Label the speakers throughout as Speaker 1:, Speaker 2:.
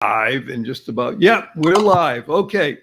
Speaker 1: live in just about, yeah, we're live. Okay.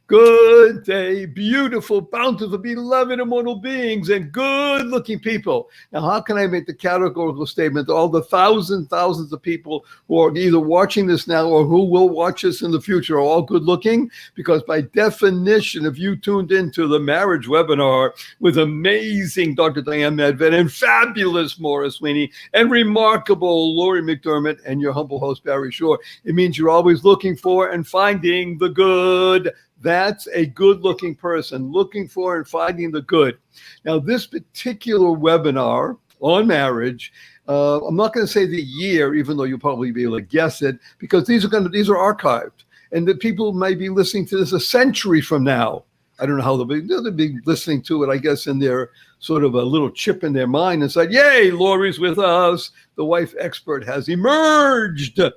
Speaker 1: Good day, beautiful, bountiful, beloved, immortal beings, and good-looking people. Now, how can I make the categorical statement that all the thousands of people who are either watching this now or who will watch this in the future are all good-looking? Because by definition, if you tuned into the marriage webinar with amazing Dr. Diane Medved and fabulous Morris Sweeney and remarkable Lori McDermott and your humble host, Barry Shore, it means you're always looking for and finding the good. That's a good-looking person, looking for and finding the good. Now, this particular webinar on marriage, I'm not going to say the year, even though you'll probably be able to guess it, because these are archived, and the people may be listening to this a century from now. I don't know how they'll be listening to it, I guess, in their sort of a little chip in their mind and said, yay, Lori's with us. The wife expert has emerged.
Speaker 2: Hello,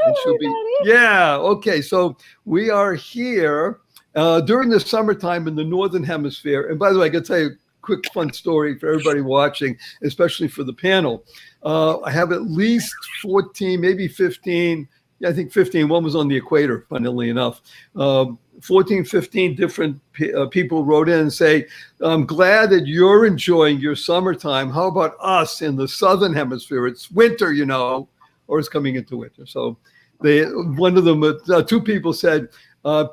Speaker 1: and she'll be, yeah, okay, so we are here during the summertime in the Northern Hemisphere. And by the way, I got to tell you a quick fun story for everybody watching, especially for the panel. I have at least 14, maybe 15. Yeah, I think 15. One was on the equator, funnily enough. 14, 15 different people wrote in and say, I'm glad that you're enjoying your summertime. How about us in the Southern Hemisphere? It's winter, or it's coming into winter. So one of them, two people said,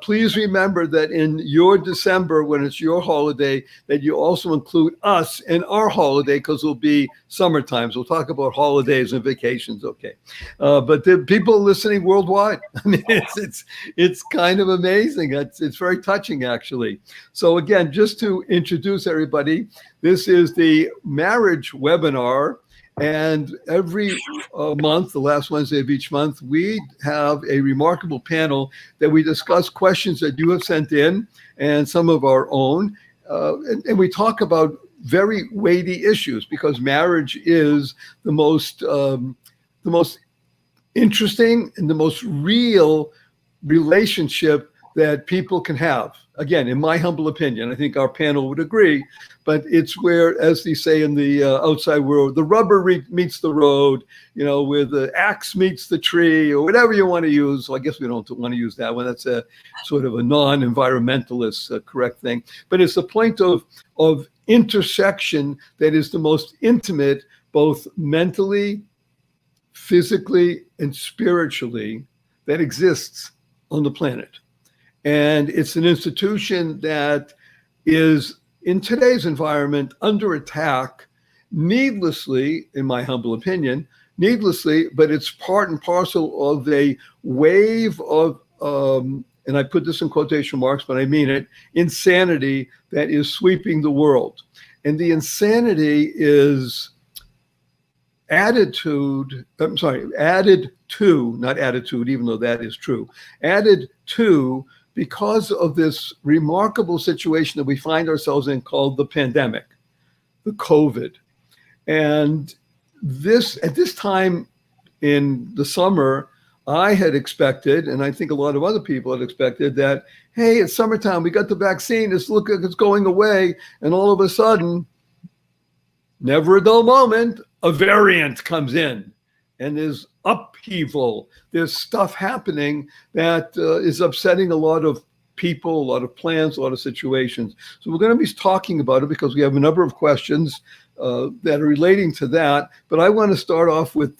Speaker 1: please remember that in your December, when it's your holiday, that you also include us in our holiday, because it'll be summertime. So we'll talk about holidays and vacations, okay? But the people listening worldwide, I mean, it's kind of amazing. It's very touching, actually. So again, just to introduce everybody, this is the marriage webinar. And every month, the last Wednesday of each month, we have a remarkable panel that we discuss questions that you have sent in and some of our own. And we talk about very weighty issues, because marriage is the most interesting and the most real relationship that people can have. Again, in my humble opinion, I think our panel would agree, but it's where, as they say in the outside world, the rubber meets the road, where the axe meets the tree, or whatever you want to use. So I guess we don't want to use that one. That's a sort of a non-environmentalist correct thing. But it's the point of intersection that is the most intimate, both mentally, physically, and spiritually, that exists on the planet. And it's an institution that is, in today's environment, under attack, needlessly, in my humble opinion, but it's part and parcel of a wave of, and I put this in quotation marks, but I mean it, insanity that is sweeping the world. And the insanity is added to, not attitude, even though that is true, added to because of this remarkable situation that we find ourselves in called the pandemic, the COVID. And at this time in the summer, I had expected, and I think a lot of other people had expected, that, hey, it's summertime, we got the vaccine, it's going away, and all of a sudden, never a dull moment, a variant comes in. And there's upheaval, there's stuff happening that is upsetting a lot of people, a lot of plans, a lot of situations. So we're going to be talking about it because we have a number of questions that are relating to that. But I want to start off with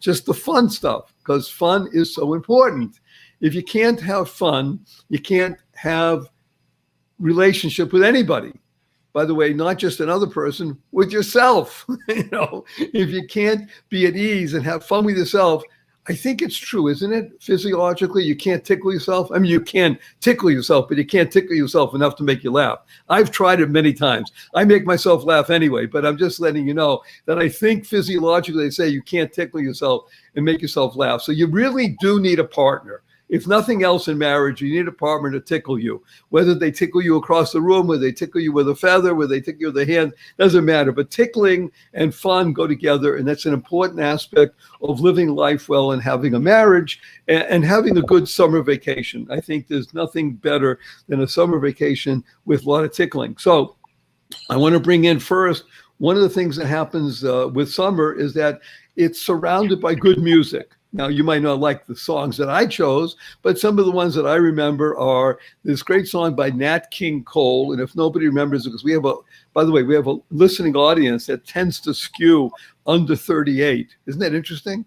Speaker 1: just the fun stuff, because fun is so important. If you can't have fun, you can't have relationship with anybody. By the way, not just another person, with yourself. If you can't be at ease and have fun with yourself, I think it's true, isn't it? Physiologically, you can't tickle yourself. I mean, you can tickle yourself, but you can't tickle yourself enough to make you laugh. I've tried it many times. I make myself laugh anyway, but I'm just letting you know that I think physiologically they say you can't tickle yourself and make yourself laugh. So you really do need a partner. If nothing else in marriage, you need a partner to tickle you. Whether they tickle you across the room, whether they tickle you with a feather, whether they tickle you with a hand, doesn't matter. But tickling and fun go together, and that's an important aspect of living life well and having a marriage and having a good summer vacation. I think there's nothing better than a summer vacation with a lot of tickling. So I want to bring in first, one of the things that happens with summer is that it's surrounded by good music. Now, you might not like the songs that I chose, but some of the ones that I remember are this great song by Nat King Cole. And if nobody remembers it, because by the way, we have a listening audience that tends to skew under 38. Isn't that interesting?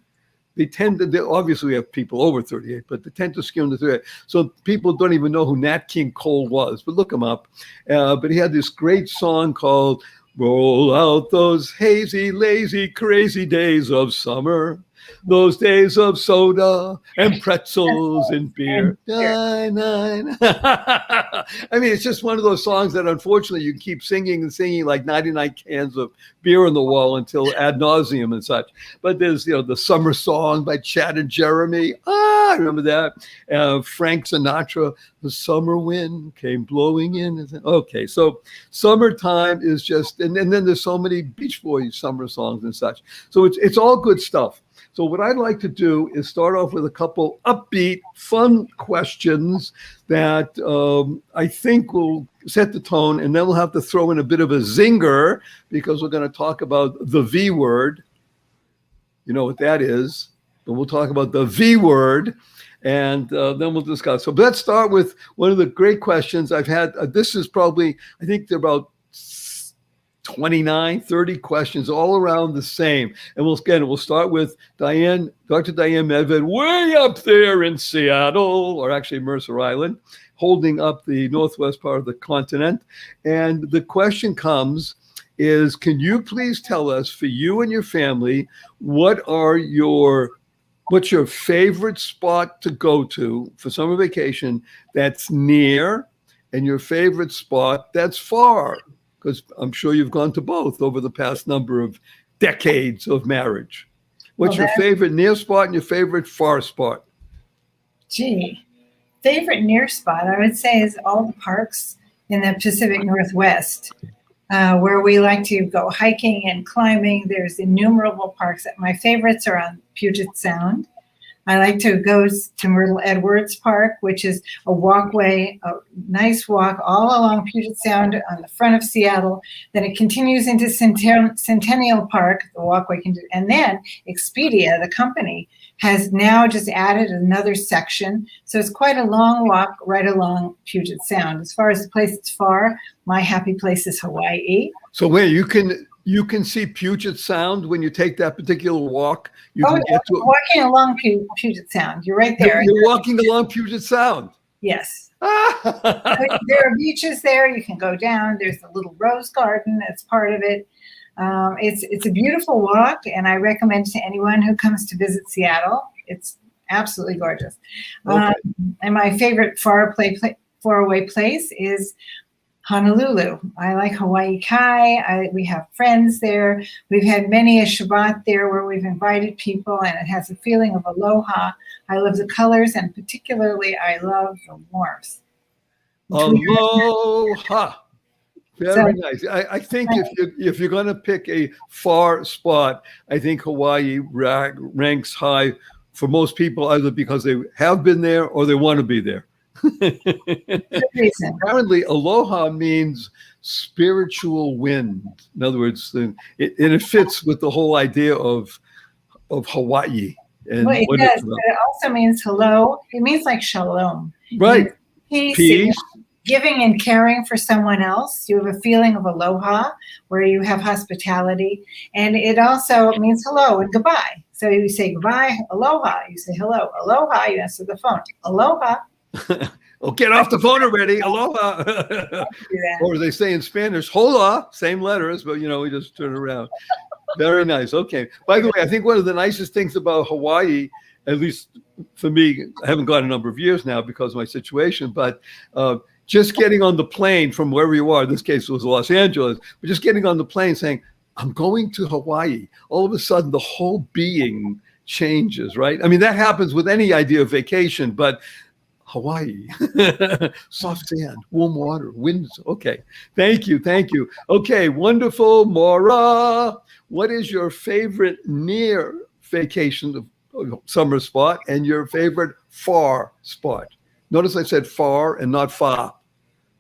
Speaker 1: Obviously we have people over 38, but they tend to skew under 38. So people don't even know who Nat King Cole was, but look him up. But he had this great song called Roll Out Those Hazy, Lazy, Crazy Days of Summer. Those days of soda and pretzels and beer. Nine. I mean, it's just one of those songs that unfortunately you keep singing and singing like 99 cans of beer on the wall until ad nauseum and such. But there's, the summer song by Chad and Jeremy. I remember that. Frank Sinatra, the summer wind came blowing in. Okay, so summertime is just, and then there's so many Beach Boys summer songs and such. So it's all good stuff. So what I'd like to do is start off with a couple upbeat, fun questions that I think will set the tone, and then we'll have to throw in a bit of a zinger because we're going to talk about the V word. You know what that is. But we'll talk about the V word, and then we'll discuss. So let's start with one of the great questions I've had. This is probably, I think they're about 29, 30 questions all around the same. And we'll start with Dr. Diane Medved, way up there in Seattle, or actually Mercer Island, holding up the northwest part of the continent. And the question comes is, can you please tell us, for you and your family, what's your favorite spot to go to for summer vacation that's near, and your favorite spot that's far? Because I'm sure you've gone to both over the past number of decades of marriage. What's your favorite near spot and your favorite far spot?
Speaker 2: Favorite near spot, I would say, is all the parks in the Pacific Northwest, where we like to go hiking and climbing. There's innumerable parks. My favorites are on Puget Sound. I like to go to Myrtle Edwards Park, which is a walkway, a nice walk all along Puget Sound on the front of Seattle. Then it continues into Centennial Park, the walkway, and then Expedia, the company, has now just added another section. So it's quite a long walk right along Puget Sound. As far as the place that's far, my happy place is Hawaii.
Speaker 1: So wait, you can see Puget Sound when you take that particular walk.
Speaker 2: Walking along Puget Sound. You're right there.
Speaker 1: You're walking along Puget Sound.
Speaker 2: Yes. There are beaches there. You can go down. There's a little rose garden that's part of it. It's a beautiful walk, and I recommend it to anyone who comes to visit Seattle. It's absolutely gorgeous. Okay. And my favorite faraway place is Honolulu. I like Hawaii Kai. We have friends there. We've had many a Shabbat there where we've invited people, and it has a feeling of aloha. I love the colors, and particularly I love the warmth.
Speaker 1: Aloha. Very nice. I think if you're going to pick a far spot, I think Hawaii ranks high for most people, either because they have been there or they want to be there. Apparently, aloha means spiritual wind. In other words, it fits with the whole idea of Hawaii. And
Speaker 2: it does, but it also means hello. It means like shalom.
Speaker 1: Right.
Speaker 2: Peace. Giving and caring for someone else. You have a feeling of aloha where you have hospitality. And it also means hello and goodbye. So you say goodbye, aloha. You say hello, aloha. You answer the phone, aloha.
Speaker 1: Oh, get off the phone already. Aloha. Or they say in Spanish, hola, same letters, but we just turn around. Very nice. Okay. By the way, I think one of the nicest things about Hawaii, at least for me, I haven't gone a number of years now because of my situation, but just getting on the plane from wherever you are, in this case it was Los Angeles, but just getting on the plane saying, I'm going to Hawaii, all of a sudden the whole being changes, right? I mean, that happens with any idea of vacation, but Hawaii, soft sand, warm water, winds. Okay, thank you. Okay, wonderful. Maura, what is your favorite near vacation summer spot and your favorite far spot? Notice I said far and not far.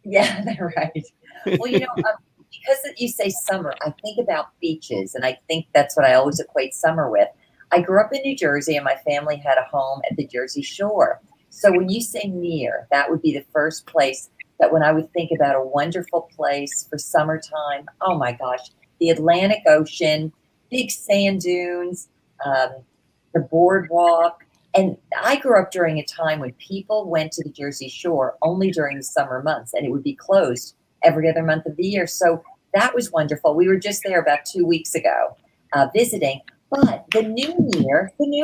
Speaker 3: Yeah, right. Well, because you say summer, I think about beaches, and I think that's what I always equate summer with. I grew up in New Jersey, and my family had a home at the Jersey Shore. So when you say near, that would be the first place that when I would think about a wonderful place for summertime, oh my gosh, the Atlantic Ocean, big sand dunes, the boardwalk. And I grew up during a time when people went to the Jersey Shore only during the summer months, and it would be closed every other month of the year. So that was wonderful. We were just there about 2 weeks ago visiting. But the new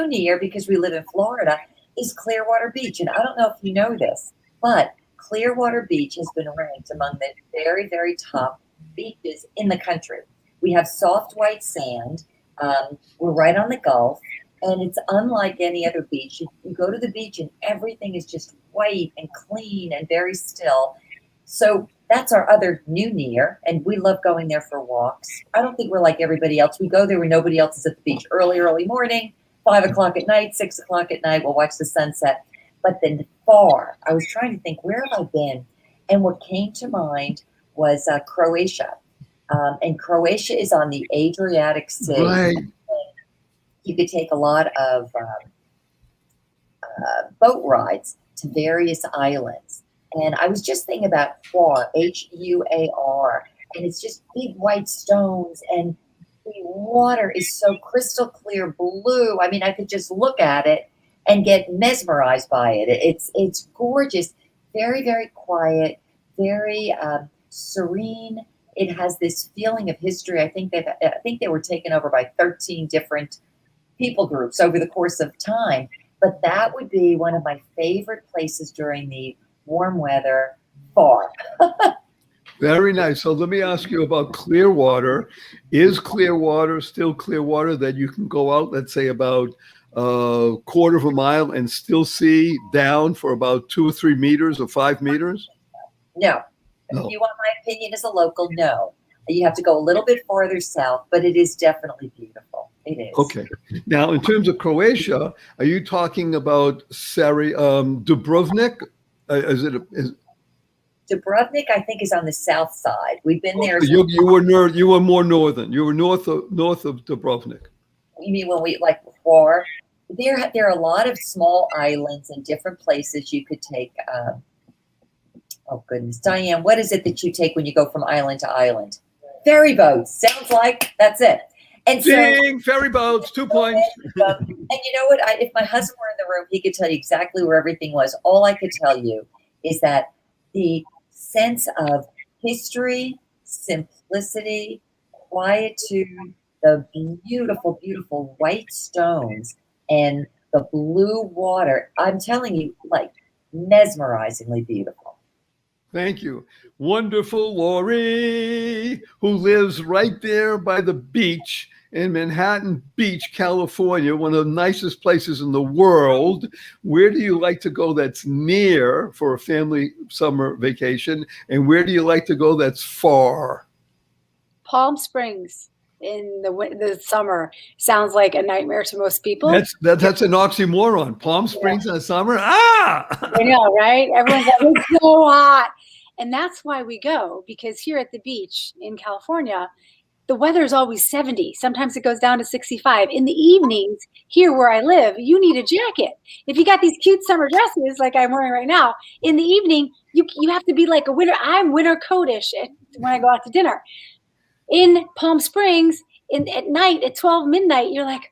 Speaker 3: near, because we live in Florida, is Clearwater Beach. And I don't know if you know this, but Clearwater Beach has been ranked among the very, very top beaches in the country. We have soft white sand. We're right on the Gulf, and it's unlike any other beach. You go to the beach and everything is just white and clean and very still. So that's our other new near, and we love going there for walks. I don't think we're like everybody else. We go there when nobody else is at the beach. Early morning, 5 o'clock at night, 6 o'clock at night, we'll watch the sunset. But then far, I was trying to think, where have I been? And what came to mind was Croatia. And Croatia is on the Adriatic Sea.
Speaker 1: Right.
Speaker 3: You could take a lot of boat rides to various islands. And I was just thinking about Huar, Huar, and it's just big white stones, and the water is so crystal clear blue. I mean, I could just look at it and get mesmerized by it. It's gorgeous, very, very quiet, very serene. It has this feeling of history. I think they were taken over by 13 different people groups over the course of time. But that would be one of my favorite places during the warm weather. Far.
Speaker 1: Very nice. So let me ask you about Clearwater. Is Clearwater still Clearwater that you can go out, let's say about a quarter of a mile and still see down for about 2 or 3 meters or 5 meters?
Speaker 3: No.
Speaker 1: No.
Speaker 3: If you want my opinion as a local, no. You have to go a little bit farther south, but it is definitely beautiful. It is.
Speaker 1: Okay. Now, in terms of Croatia, are you talking about Dubrovnik?
Speaker 3: Dubrovnik, I think, is on the south side. We've been there.
Speaker 1: You were more northern. You were north of Dubrovnik.
Speaker 3: You mean when we like before? There are a lot of small islands and different places you could take. Oh goodness, Diane, what is it that you take when you go from island to island? Ferry boats. Sounds like that's it. And
Speaker 1: Ding, ferry boats, 2 points.
Speaker 3: And you know what? If my husband were in the room, he could tell you exactly where everything was. All I could tell you is that the sense of history, simplicity, quietude, the beautiful, beautiful white stones, and the blue water. I'm telling you, like mesmerizingly beautiful.
Speaker 1: Thank you. Wonderful Lori, who lives right there by the beach in Manhattan Beach, California, one of the nicest places in the world. Where do you like to go that's near for a family summer vacation? And where do you like to go that's far?
Speaker 4: Palm Springs in the summer sounds like a nightmare to most people.
Speaker 1: That's an oxymoron. Palm Springs in the summer? Ah!
Speaker 4: I know, right? Everyone's like, it's so hot. And that's why we go, because here at the beach in California, the weather is always 70. Sometimes it goes down to 65. In the evenings, here where I live, you need a jacket. If you got these cute summer dresses like I'm wearing right now, in the evening, you have to be like a winter. I'm winter coatish when I go out to dinner. In Palm Springs, at night, at 12 midnight, you're like,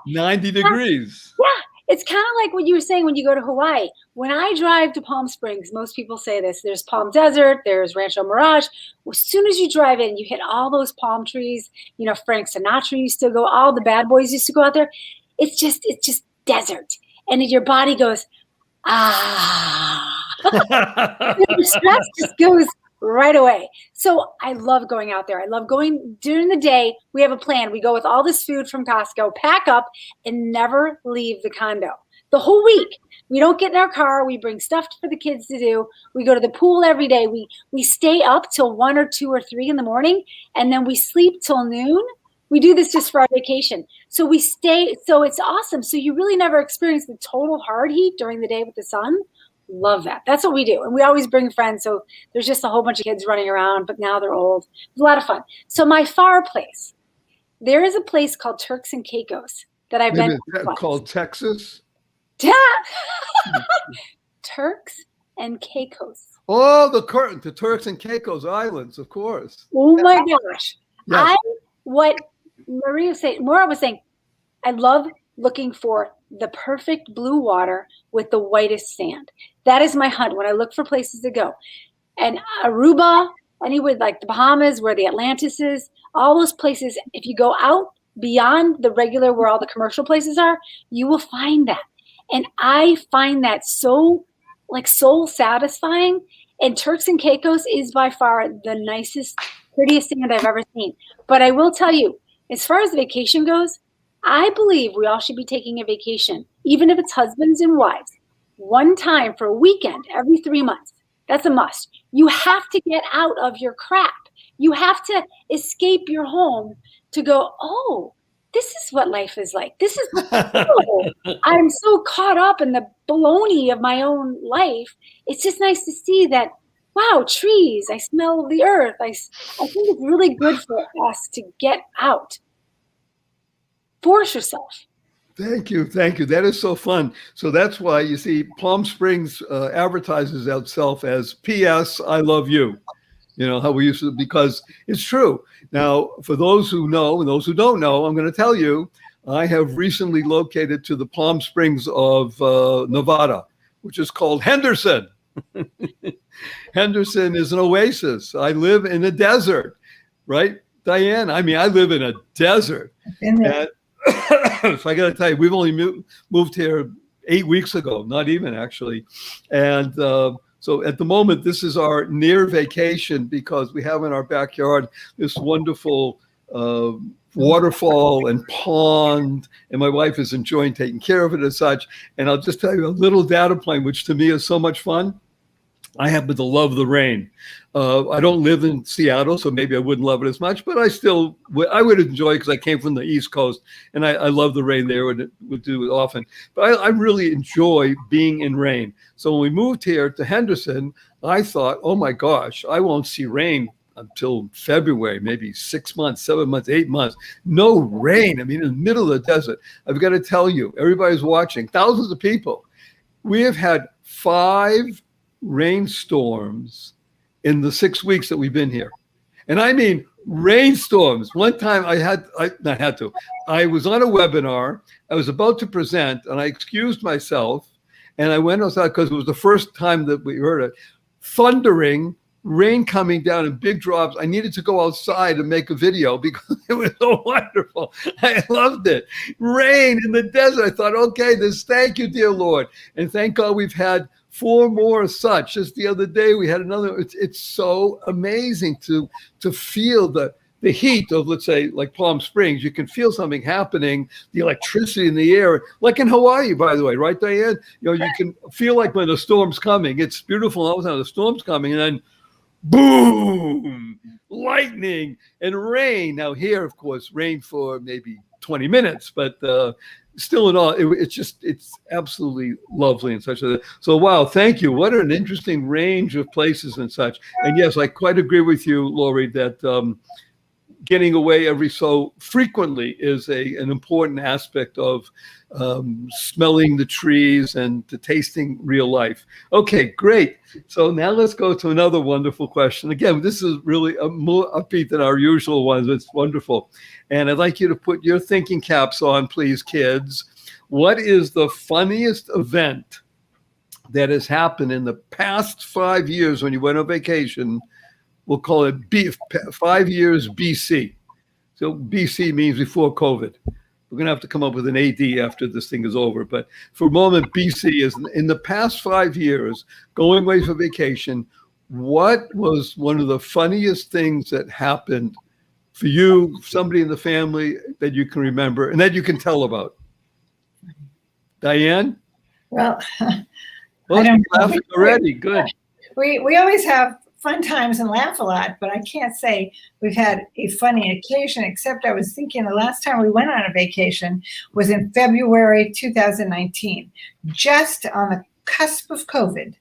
Speaker 1: 90 degrees.
Speaker 4: Yeah. It's kind of like what you were saying when you go to Hawaii. When I drive to Palm Springs, most people say this, there's Palm Desert, there's Rancho Mirage. As soon as you drive in, you hit all those palm trees. You know, Frank Sinatra used to go, all the bad boys used to go out there. It's just desert. And your body goes, Your stress just goes right away. So I love going out there. I love going during the day. We have a plan. We go with all this food from Costco, pack up, and never leave the condo the whole week. We don't get in our car. We bring stuff for the kids to do. We go to the pool every day. We stay up till 1 or 2 or 3 in the morning, and then we sleep till noon. We do this just for our vacation. So we stay. So it's awesome. So you really never experience the total hard heat during the day with the sun. Love that. That's what we do. And we always bring friends. So there's just a whole bunch of kids running around, but now they're old. It's a lot of fun. So my far place, there is a place called Turks and Caicos. that I've
Speaker 1: Maybe
Speaker 4: been
Speaker 1: called Texas.
Speaker 4: Turks and Caicos.
Speaker 1: Oh, the Turks and Caicos Islands, of course.
Speaker 4: Oh my gosh.
Speaker 1: Yes.
Speaker 4: What Maura was saying, I love looking for the perfect blue water with the whitest sand. That is my hunt when I look for places to go. And Aruba, anywhere like the Bahamas, where the Atlantis is, all those places, if you go out beyond the regular where all the commercial places are, you will find that. And I find that so soul satisfying. And Turks and Caicos is by far the nicest, prettiest sand I've ever seen. But I will tell you, as far as vacation goes, I believe we all should be taking a vacation, even if it's husbands and wives, one time for a weekend every 3 months. That's a must. You have to get out of your crap. You have to escape your home to go, oh, this is what life is like. This is, I'm so caught up in the baloney of my own life. It's just nice to see that, wow, trees, I smell the earth. I think it's really good for us to get out. Force yourself.
Speaker 1: Thank you. That is so fun. So that's why you see Palm Springs advertises itself as P.S. I love you. You know how we used to, because it's true. Now, for those who know and those who don't know, I'm going to tell you, I have recently located to the Palm Springs of Nevada, which is called Henderson. Henderson is an oasis. I live in a desert, right, Diane? I mean, I live in a desert. So I got to tell you, we've only moved here 8 weeks ago, not even actually. And so at the moment, this is our near vacation because we have in our backyard this wonderful waterfall and pond, and my wife is enjoying taking care of it as such. And I'll just tell you a little data point, which to me is so much fun. I happen to love the rain. I don't live in Seattle, so maybe I wouldn't love it as much, but I would enjoy it because I came from the East Coast, and I love the rain there and would do it often. But I really enjoy being in rain. So when we moved here to Henderson, I thought, oh my gosh, I won't see rain until February, maybe 6 months, 7 months, 8 months. No rain. I mean, in the middle of the desert. I've got to tell you, everybody's watching, thousands of people. We have had 5 rainstorms in the 6 weeks that we've been here. And I mean rainstorms. One time I was on a webinar, I was about to present, and I excused myself, and I went outside because it was the first time that we heard it. Thundering, rain coming down in big drops. I needed to go outside and make a video because it was so wonderful. I loved it. Rain in the desert. I thought, okay, thank you, dear Lord. And thank God we've had 4 more such. Just the other day we had another. It's so amazing to feel the heat of, let's say, like Palm Springs. You can feel something happening, the electricity in the air, like in Hawaii, by the way, right, Diane? You can feel like when the storm's coming. It's beautiful all the time. The storm's coming, and then boom, lightning and rain. Now here, of course, rain for maybe 20 minutes, but still in all, it's absolutely lovely and such. So, wow, thank you. What an interesting range of places and such. And yes, I quite agree with you, Lori, that getting away every so frequently is an important aspect of smelling the trees and to tasting real life. Okay, great. So now let's go to another wonderful question. Again, this is really more upbeat than our usual ones. It's wonderful. And I'd like you to put your thinking caps on, please, kids. What is the funniest event that has happened in the past 5 years when you went on vacation? We'll call it 5 years BC. So BC means before COVID. We're going to have to come up with an AD after this thing is over. But for a moment, BC is in the past 5 years, going away for vacation. What was one of the funniest things that happened for you, somebody in the family that you can remember and that you can tell about? Diane?
Speaker 2: Well,
Speaker 1: I don't laughing already. Good.
Speaker 2: We always have fun times and laugh a lot, but I can't say we've had a funny occasion, except I was thinking the last time we went on a vacation was in February 2019, just on the cusp of COVID.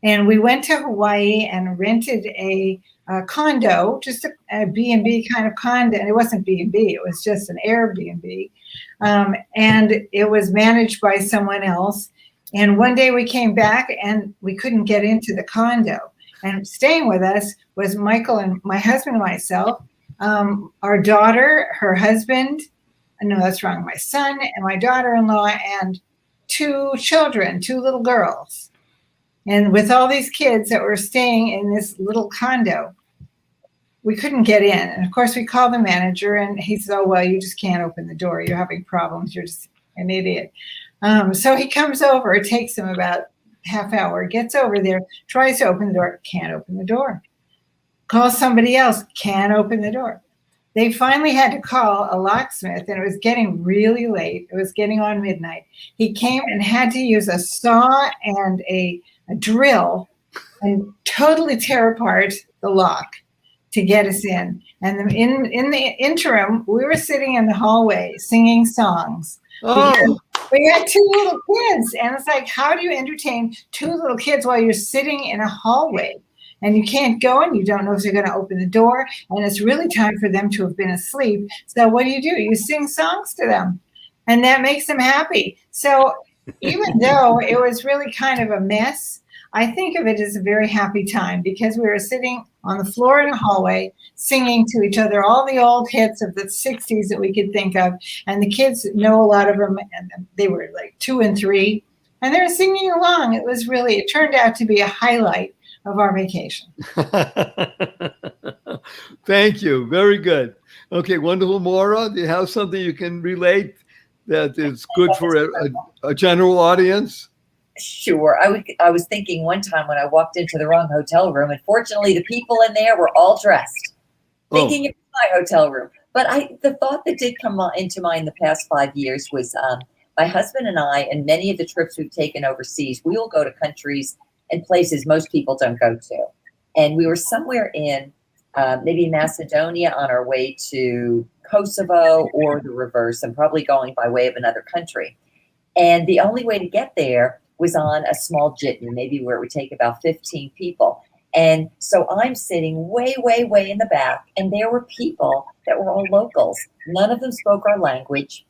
Speaker 2: And we went to Hawaii and rented a condo, just a B&B kind of condo. And it wasn't B&B, it was just an Airbnb. And it was managed by someone else. And one day we came back and we couldn't get into the condo. And staying with us was Michael and my husband and myself, our daughter, her husband, no, that's wrong, my son and my daughter-in-law, and 2 children, 2 little girls. And with all these kids that were staying in this little condo, we couldn't get in. And of course, we called the manager and he said, oh, well, you just can't open the door. You're having problems. You're just an idiot. So he comes over. It takes him about half hour, gets over there, tries to open the door, can't open the door. Calls somebody else, can't open the door. They finally had to call a locksmith, and it was getting really late. It was getting on midnight. He came and had to use a saw and a drill and totally tear apart the lock to get us in. And in the interim, we were sitting in the hallway singing songs.
Speaker 1: Oh,
Speaker 2: We had 2 little kids, and it's like, how do you entertain 2 little kids while you're sitting in a hallway? And you can't go, and you don't know if they're going to open the door, and it's really time for them to have been asleep. So what do? You sing songs to them, and that makes them happy. So even though it was really kind of a mess, I think of it as a very happy time because we were sitting on the floor in a hallway singing to each other all the old hits of the 60s that we could think of. And the kids know a lot of them, and they were like 2 and 3, and they were singing along. It turned out to be a highlight of our vacation.
Speaker 1: thank you. Very good. Okay, wonderful. Maura, do you have something you can relate that is good for a general audience?
Speaker 3: Sure. I was thinking one time when I walked into the wrong hotel room, and fortunately the people in there were all dressed, thinking it was my hotel room. But the thought that did come into mind the past 5 years was my husband and I, and many of the trips we've taken overseas, we will go to countries and places most people don't go to. And we were somewhere in maybe Macedonia on our way to Kosovo, or the reverse, and probably going by way of another country. And the only way to get there was on a small jitney, maybe where it would take about 15 people. And so I'm sitting way, way, way in the back, and there were people that were all locals. None of them spoke our language.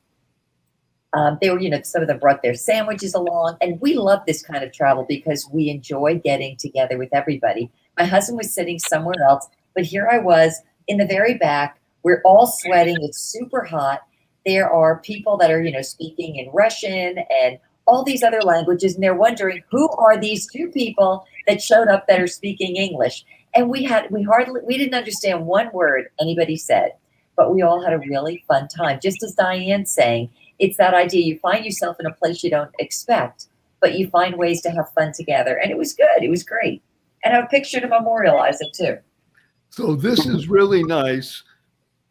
Speaker 3: They were, some of them brought their sandwiches along, and we love this kind of travel because we enjoy getting together with everybody. My husband was sitting somewhere else, but here I was in the very back. We're all sweating. It's super hot. There are people that are, speaking in Russian and all these other languages, and they're wondering, who are these 2 people that showed up that are speaking English? And we didn't understand one word anybody said, but we all had a really fun time. Just as Diane's saying, it's that idea, you find yourself in a place you don't expect, but you find ways to have fun together. And it was good. It was great. And I have a picture to memorialize it too.
Speaker 1: So this is really nice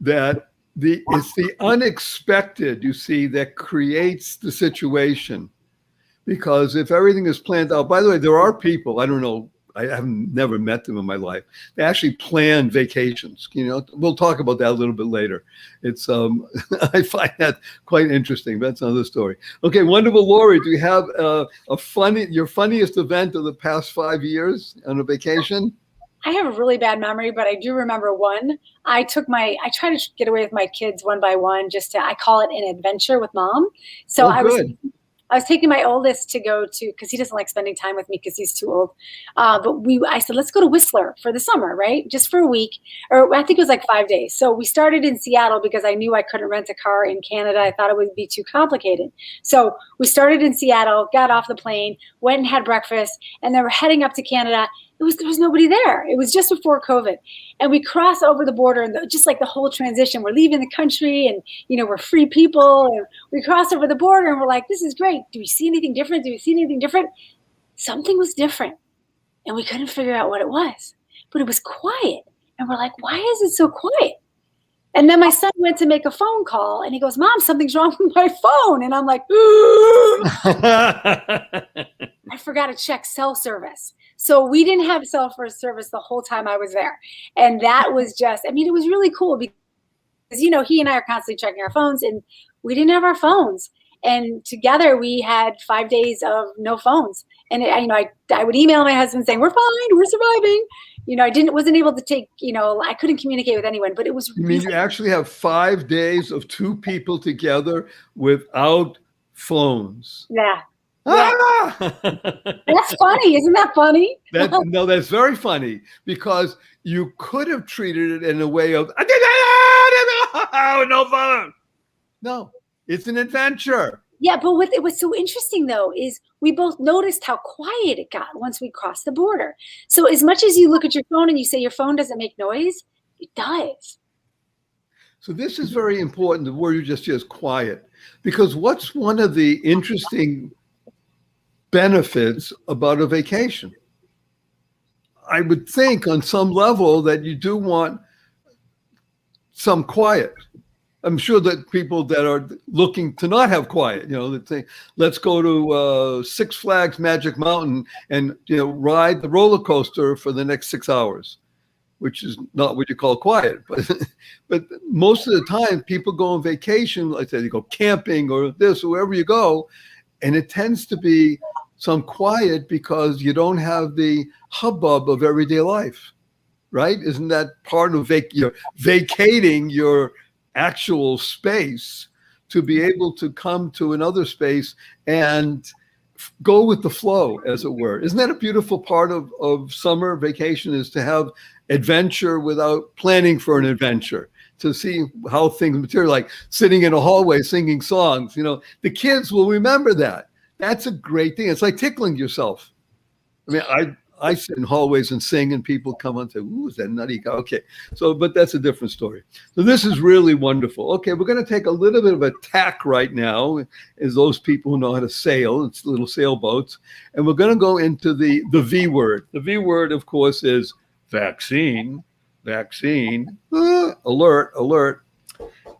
Speaker 1: that it's the unexpected, you see, that creates the situation. Because if everything is planned out, by the way, there are people, I don't know, I have never met them in my life. They actually plan vacations. We'll talk about that a little bit later. It's I find that quite interesting. That's another story. Okay, wonderful, Lori. Do you have your funniest event of the past 5 years on a vacation?
Speaker 4: I have a really bad memory, but I do remember one. I try to get away with my kids one by one, I call it an adventure with mom. So I was taking my oldest to go to, because he doesn't like spending time with me because he's too old. But I said, let's go to Whistler for the summer, right? Just for a week, or I think it was like 5 days. So we started in Seattle because I knew I couldn't rent a car in Canada. I thought it would be too complicated. So we started in Seattle, got off the plane, went and had breakfast, and then we're heading up to Canada. There was nobody there. It was just before COVID. And we cross over the border, and just like the whole transition, we're leaving the country, and we're free people, and we cross over the border, and we're like, this is great. Do we see anything different? Something was different, and we couldn't figure out what it was, but it was quiet. And we're like, why is it so quiet? And then my son went to make a phone call, and he goes, Mom, something's wrong with my phone. And I'm like, I forgot to check cell service. So we didn't have cell phone service the whole time I was there. And that was it was really cool because, he and I are constantly checking our phones, and we didn't have our phones. And together we had 5 days of no phones. And I would email my husband saying, we're fine, we're surviving. I wasn't able to take, I couldn't communicate with anyone, but it was.
Speaker 1: You mean you actually have 5 days of two people together without phones?
Speaker 4: Yeah.
Speaker 1: Ah!
Speaker 4: That's funny. Isn't that funny?
Speaker 1: No, that's very funny, because you could have treated it in a way of, no phone. No, it's an adventure.
Speaker 4: Yeah, but what was so interesting, though, is we both noticed how quiet it got once we crossed the border. So as much as you look at your phone and you say your phone doesn't make noise, it does.
Speaker 1: So this is very important, the word you just used, quiet, because what's one of the interesting benefits about a vacation? I would think on some level that you do want some quiet. I'm sure that people that are looking to not have quiet, that say, let's go to Six Flags Magic Mountain and, ride the roller coaster for the next 6 hours, which is not what you call quiet. But most of the time people go on vacation, like they go camping or this, or wherever you go, and it tends to be some quiet because you don't have the hubbub of everyday life, right? Isn't that part of vacating your actual space to be able to come to another space and go with the flow, as it were? Isn't that a beautiful part of summer vacation, is to have adventure without planning for an adventure, to see how things materialize, like sitting in a hallway singing songs. The kids will remember that. That's a great thing. It's like tickling yourself. I mean, I sit in hallways and sing, and people come on and say, ooh, is that nutty guy? Okay. So, but that's a different story. So this is really wonderful. Okay, we're going to take a little bit of a tack right now, as those people who know how to sail. It's little sailboats. And we're going to go into the V word. The V word, of course, is vaccine. Alert.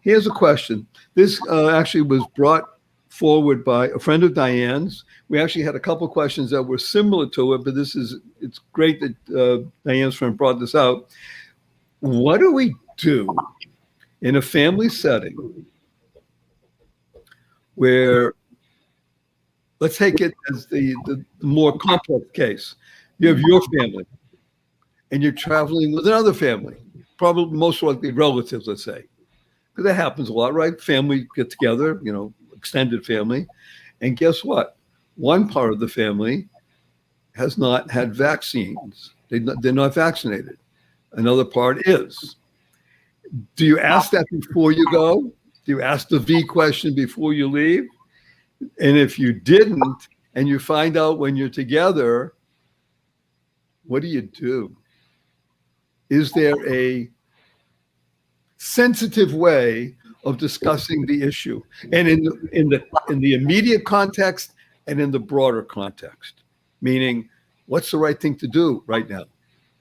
Speaker 1: Here's a question. This actually was brought forward by a friend of Diane's. We actually had a couple of questions that were similar to it, but it's great that Diane's friend brought this out. What do we do in a family setting where, let's take it as the more complex case. You have your family and you're traveling with another family, probably most likely relatives, let's say, because that happens a lot, right? Family get together, extended family. And guess what? One part of the family has not had vaccines. They're not vaccinated. Another part is. Do you ask that before you go? Do you ask the V question before you leave? And if you didn't, and you find out when you're together, what do you do? Is there a sensitive way of discussing the issue, and in the immediate context and in the broader context? Meaning, what's the right thing to do right now?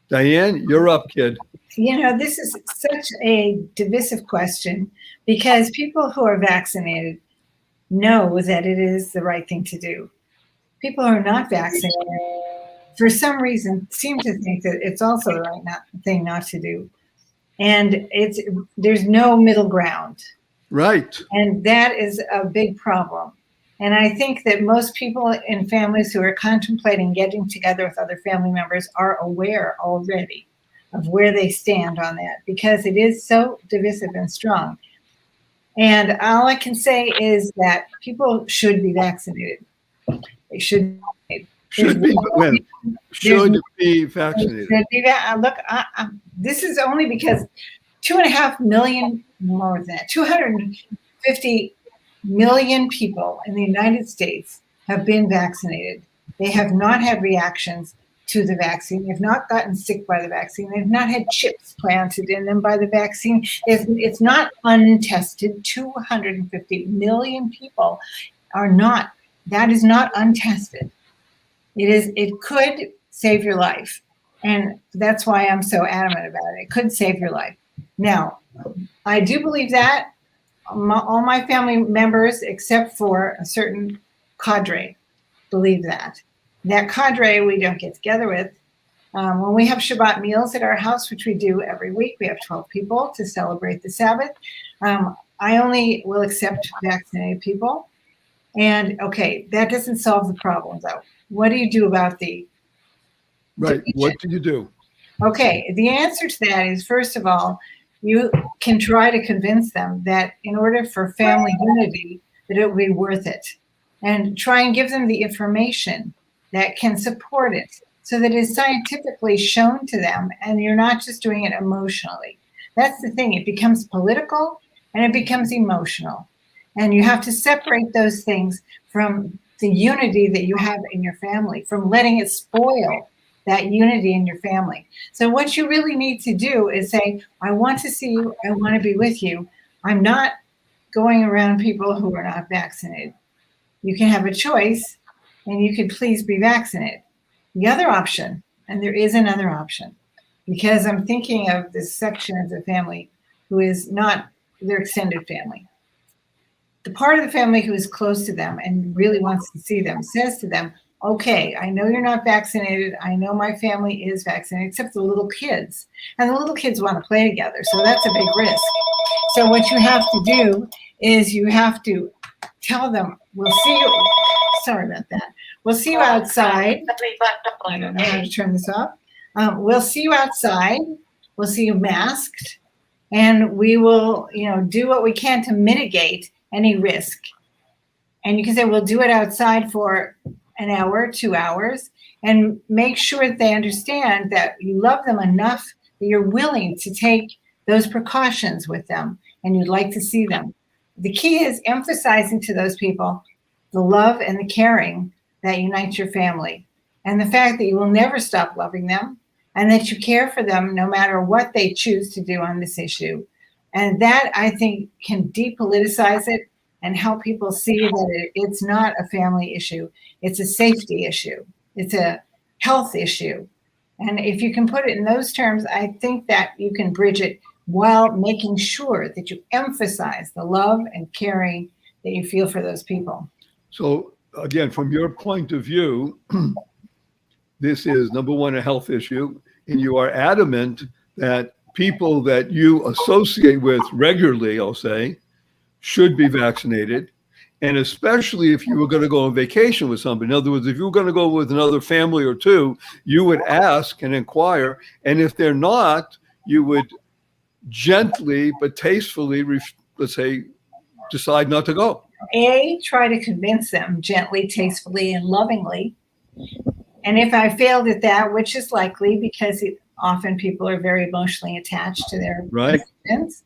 Speaker 1: Diane, you're up, kid.
Speaker 2: This is such a divisive question, because people who are vaccinated know that it is the right thing to do. People who are not vaccinated, for some reason, seem to think that it's also the right thing not to do. And there's no middle ground.
Speaker 1: Right.
Speaker 2: And that is a big problem. And I think that most people in families who are contemplating getting together with other family members are aware already of where they stand on that, because it is so divisive and strong. And all I can say is that people should be vaccinated. They should be.
Speaker 1: Should be vaccinated.
Speaker 2: Look, this is only because 2.5 million, more than that, 250 million people in the United States have been vaccinated. They have not had reactions to the vaccine. They've not gotten sick by the vaccine. They've not had chips planted in them by the vaccine. It's not untested. 250 million people are not. That is not untested. It could save your life. And that's why I'm so adamant about it. It could save your life. Now, I do believe that all my family members, except for a certain cadre, believe that. That cadre we don't get together with. When we have Shabbat meals at our house, which we do every week, we have 12 people to celebrate the Sabbath. I only will accept vaccinated people. And okay, that doesn't solve the problem though. What do you do about the
Speaker 1: Right.
Speaker 2: division?
Speaker 1: What do you do?
Speaker 2: Okay, the answer to that is, first of all, you can try to convince them that in order for family unity, that it would be worth it. And try and give them the information that can support it so that it's scientifically shown to them and you're not just doing it emotionally. That's the thing. It becomes political and it becomes emotional. And you have to separate those things from the unity that you have in your family, from letting it spoil that unity in your family. So what you really need to do is say, I want to see you. I want to be with you. I'm not going around people who are not vaccinated. You can have a choice and you could please be vaccinated. The other option, and there is another option, because I'm thinking of this section of the family who is not their extended family. The part of the family who is close to them and really wants to see them says to them, okay, I know you're not vaccinated. I know my family is vaccinated, except the little kids. And the little kids want to play together. So that's a big risk. So what you have to do is you have to tell them, we'll see you. Sorry about that. We'll see you outside. I don't know how to turn this off. We'll see you outside. We'll see you masked. And we will, do what we can to mitigate any risk. And you can say, we'll do it outside for an hour, 2 hours, and make sure that they understand that you love them enough that you're willing to take those precautions with them and you'd like to see them. The key is emphasizing to those people the love and the caring that unites your family, and the fact that you will never stop loving them and that you care for them no matter what they choose to do on this issue. And that, I think, can depoliticize it and help people see that it's not a family issue. It's a safety issue. It's a health issue. And if you can put it in those terms, I think that you can bridge it while making sure that you emphasize the love and caring that you feel for those people.
Speaker 1: So again, from your point of view, this is, number one, a health issue, and you are adamant that people that you associate with regularly, I'll say, should be vaccinated. And especially if you were going to go on vacation with somebody. In other words, if you were going to go with another family or two, you would ask and inquire. And if they're not, you would gently but tastefully, let's say, decide not to go.
Speaker 2: Try to convince them gently, tastefully, and lovingly. And if I failed at that, which is likely because often people are very emotionally attached to their residents.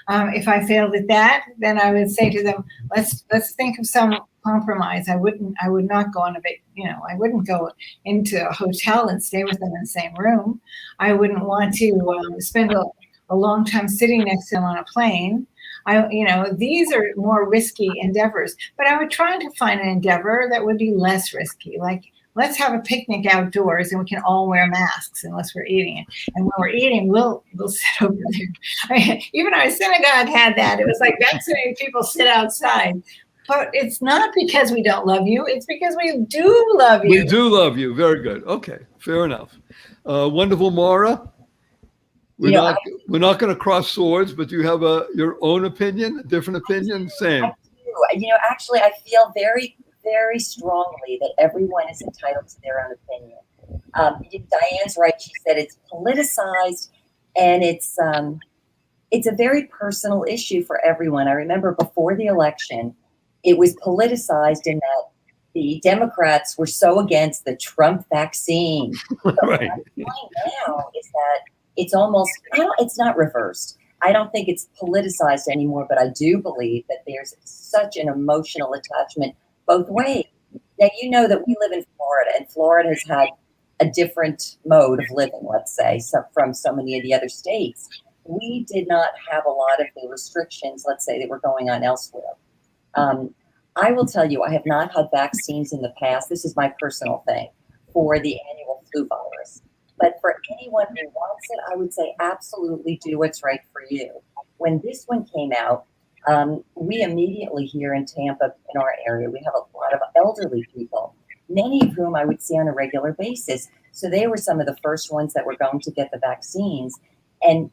Speaker 2: If I failed at that, then I would say to them, let's think of some compromise. I would not go on I wouldn't go into a hotel and stay with them in the same room. I wouldn't want to spend a long time sitting next to them on a plane. These are more risky endeavors, but I would try to find an endeavor that would be less risky. Like, let's have a picnic outdoors and we can all wear masks unless we're eating it. And when we're eating, we'll sit over there. Even our synagogue had that. It was like vaccinated people sit outside. But it's not because we don't love you. It's because we do love you.
Speaker 1: We do love you. Very good. Okay, fair enough. Wonderful, Maura. We're not going to cross swords, but do you have your own opinion, a different opinion? Same.
Speaker 3: I do. Actually, I feel very, very strongly that everyone is entitled to their own opinion. Diane's right. She said it's politicized, and it's a very personal issue for everyone. I remember before the election, it was politicized in that the Democrats were so against the Trump vaccine. But
Speaker 1: Right.
Speaker 3: what I'm finding now is that it's almost, it's not reversed. I don't think it's politicized anymore, but I do believe that there's such an emotional attachment both ways. Now, you know that we live in Florida, and Florida has had a different mode of living, let's say, from so many of the other states. We did not have a lot of the restrictions, let's say, that were going on elsewhere. I will tell you, I have not had vaccines in the past. This is my personal thing for the annual flu virus. But for anyone who wants it, I would say absolutely do what's right for you. When this one came out, we immediately here in Tampa, in our area, we have a lot of elderly people, many of whom I would see on a regular basis. So they were some of the first ones that were going to get the vaccines. And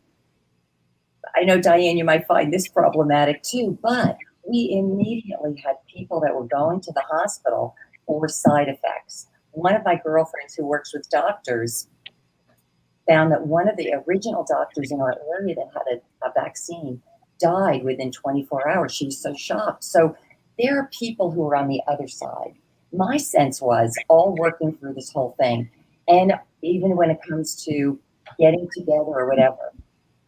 Speaker 3: I know, Diane, you might find this problematic too, but we immediately had people that were going to the hospital for side effects. One of my girlfriends who works with doctors found that one of the original doctors in our area that had a vaccine died within 24 hours. She was so shocked. So there are people who are on the other side. My sense was all working through this whole thing. And even when it comes to getting together or whatever,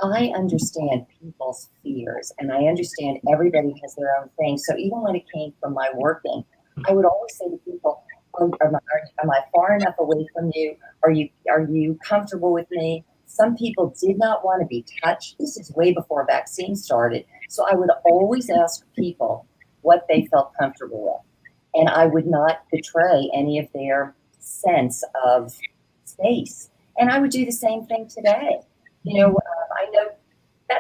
Speaker 3: I understand people's fears and I understand everybody has their own thing. So even when it came from my working, I would always say to people, oh, am I far enough away from you? Are you comfortable with me? Some people did not want to be touched. This is way before vaccines started. So I would always ask people what they felt comfortable with. And I would not betray any of their sense of space. And I would do the same thing today. You know, I know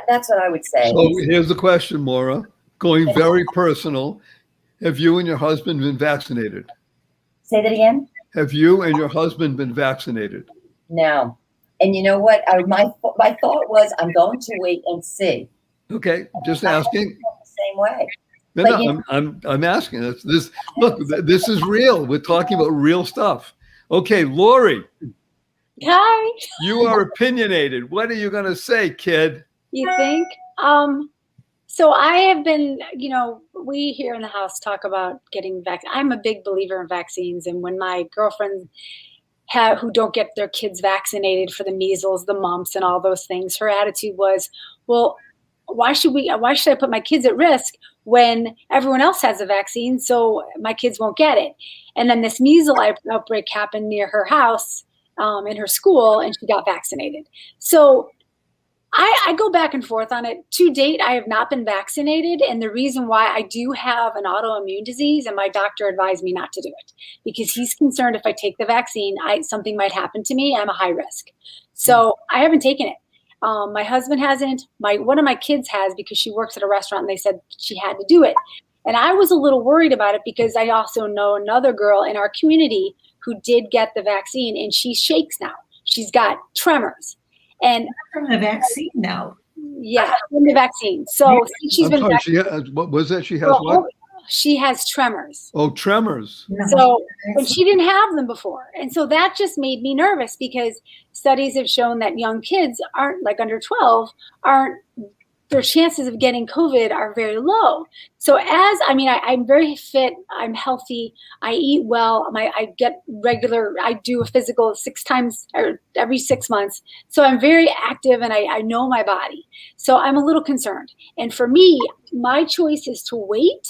Speaker 3: that's what I would say.
Speaker 1: So here's the question, Maura, going very personal. Have you and your husband been vaccinated?
Speaker 3: Say that again?
Speaker 1: Have you and your husband been vaccinated?
Speaker 3: No. And you know what? My thought was, I'm going to wait and see.
Speaker 1: Okay, just asking.
Speaker 3: The same way.
Speaker 1: No, I'm asking. Look, this is real. We're talking about real stuff. Okay, Lori.
Speaker 4: Hi.
Speaker 1: You are opinionated. What are you going to say, kid?
Speaker 4: You think? So I have been, you know, we here in the house talk about getting vaccinated. I'm a big believer in vaccines. And when my girlfriends who don't get their kids vaccinated for the measles, the mumps, and all those things, her attitude was, well, why should I put my kids at risk when everyone else has a vaccine so my kids won't get it? And then this measles outbreak happened near her house in her school, and she got vaccinated. So I go back and forth on it. To date, I have not been vaccinated. And the reason why, I do have an autoimmune disease, and my doctor advised me not to do it because he's concerned if I take the vaccine, something might happen to me. I'm a high risk. So I haven't taken it. My husband hasn't. One of my kids has because she works at a restaurant and they said she had to do it. And I was a little worried about it because I also know another girl in our community who did get the vaccine and she shakes now. She's got tremors. And
Speaker 2: from the vaccine now.
Speaker 4: Yeah, from the vaccine. So she's been
Speaker 1: vaccinated. What was that? She has what?
Speaker 4: She has tremors.
Speaker 1: Oh, tremors.
Speaker 4: So, and she didn't have them before. And so that just made me nervous because studies have shown that young kids aren't, like under 12, their chances of getting COVID are very low. So I'm very fit, I'm healthy, I eat well, I do a physical 6 times or every 6 months. So I'm very active and I know my body. So I'm a little concerned. And for me, my choice is to wait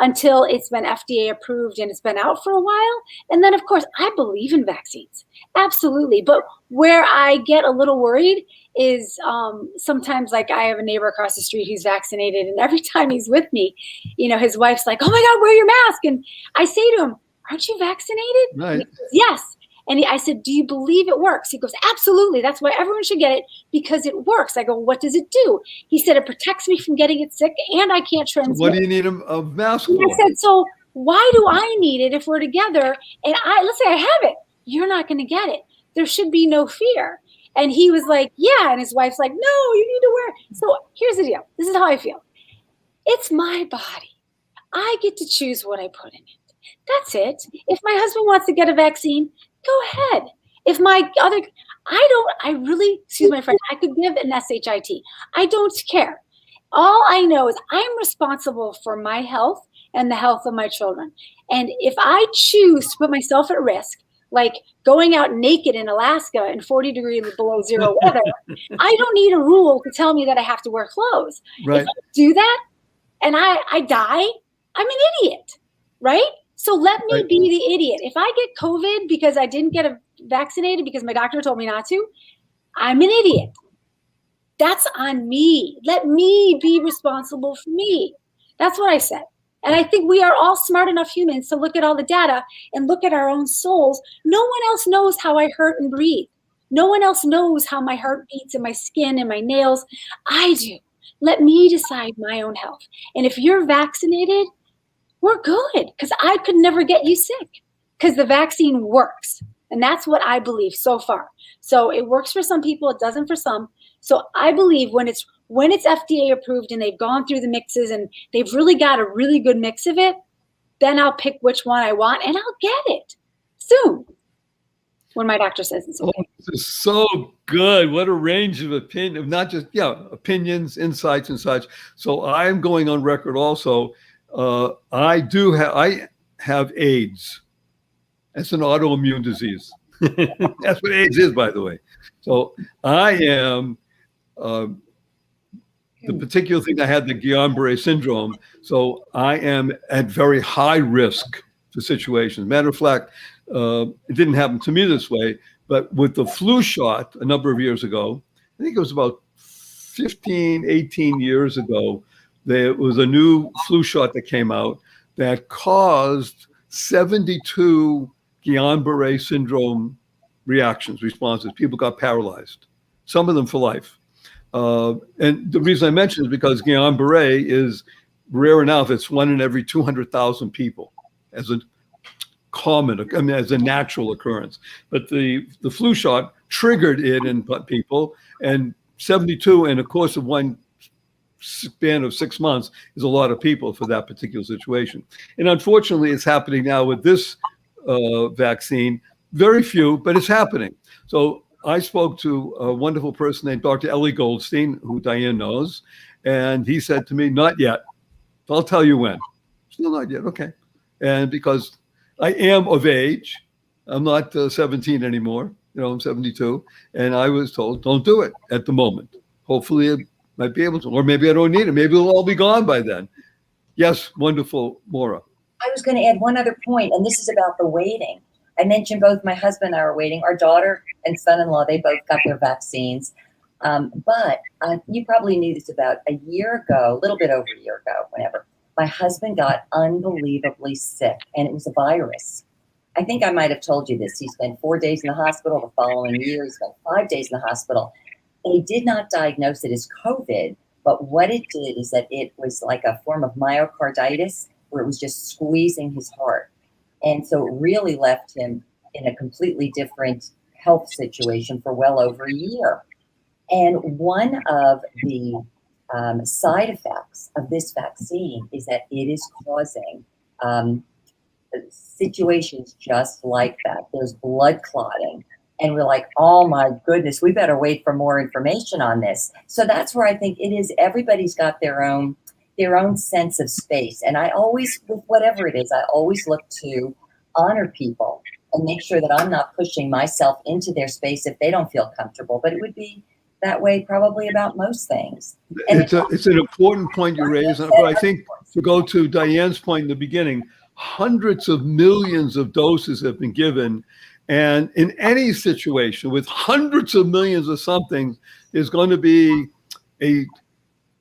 Speaker 4: until it's been FDA approved and it's been out for a while. And then, of course, I believe in vaccines. Absolutely. But where I get a little worried is sometimes, like, I have a neighbor across the street who's vaccinated. And every time he's with me, you know, his wife's like, oh, my God, wear your mask. And I say to him, aren't you vaccinated?
Speaker 1: Right.
Speaker 4: And he goes, yes. And I said, do you believe it works? He goes, absolutely. That's why everyone should get it, because it works. I go, what does it do? He said, it protects me from getting it sick and I can't transmit.
Speaker 1: So what do you need a mask for?
Speaker 4: I said, so why do I need it if we're together? And let's say I have it. You're not going to get it. There should be no fear. And he was like, yeah. And his wife's like, no, you need to wear it. So here's the deal. This is how I feel. It's my body. I get to choose what I put in it. That's it. If my husband wants to get a vaccine, go ahead. If excuse my French, I could give an SHIT. I don't care. All I know is I'm responsible for my health and the health of my children. And if I choose to put myself at risk, like going out naked in Alaska in 40 degrees below zero weather, I don't need a rule to tell me that I have to wear clothes.
Speaker 1: Right.
Speaker 4: If I do that and I die, I'm an idiot, right? So let me be the idiot. If I get COVID because I didn't get vaccinated because my doctor told me not to, I'm an idiot. That's on me. Let me be responsible for me. That's what I said. And I think we are all smart enough humans to look at all the data and look at our own souls. No one else knows how I hurt and breathe. No one else knows how my heart beats and my skin and my nails. I do. Let me decide my own health. And if you're vaccinated, we're good, because I could never get you sick because the vaccine works. And that's what I believe so far. So it works for some people. It doesn't for some. So I believe when it's when it's FDA approved and they've gone through the mixes and they've really got a really good mix of it, then I'll pick which one I want and I'll get it soon when my doctor says it's okay.
Speaker 1: Oh, this is so good. What a range of opinion, not just, opinions, insights and such. So I'm going on record also. I have AIDS. It's an autoimmune disease. That's what AIDS is, by the way. So I am, the particular thing I had, the Guillain-Barré syndrome. So I am at very high risk for situations. Matter of fact, it didn't happen to me this way, but with the flu shot a number of years ago, I think it was about 15, 18 years ago, there was a new flu shot that came out that caused 72 Guillain-Barré syndrome responses. People got paralyzed, some of them for life. And the reason I mention is because Guillain-Barré is rare enough. It's 1 in every 200,000 people as a as a natural occurrence. But the flu shot triggered it in people, and 72 in the course of one span of 6 months is a lot of people for that particular situation. And unfortunately, it's happening now with this vaccine. Very few, but it's happening. So I spoke to a wonderful person named Dr. Ellie Goldstein, who Diane knows, and he said to me, not yet. I'll tell you when. Still not yet, okay. And because I am of age, I'm not 17 anymore, I'm 72, and I was told, don't do it at the moment. Hopefully I might be able to, or maybe I don't need it. Maybe it'll all be gone by then. Yes, wonderful, Maura.
Speaker 3: I was going to add one other point, and this is about the waiting. I mentioned both my husband and I are waiting. Our daughter and son-in-law, they both got their vaccines. But you probably knew this about a year ago, a little bit over a year ago, whenever. My husband got unbelievably sick, and it was a virus. I think I might have told you this. He spent 4 days in the hospital. The following year, he spent 5 days in the hospital. They did not diagnose it as COVID, but what it did is that it was like a form of myocarditis where it was just squeezing his heart. And so it really left him in a completely different health situation for well over a year. And one of the side effects of this vaccine is that it is causing situations just like that. There's blood clotting. And we're like, oh my goodness, we better wait for more information on this. So that's where I think it is. Everybody's got their own sense of space. And I always, with whatever it is, I always look to honor people and make sure that I'm not pushing myself into their space if they don't feel comfortable. But it would be that way probably about most things. And
Speaker 1: it's an important point you raise. But I think to go to Diane's point in the beginning, hundreds of millions of doses have been given. And in any situation with hundreds of millions of something, there's going to be a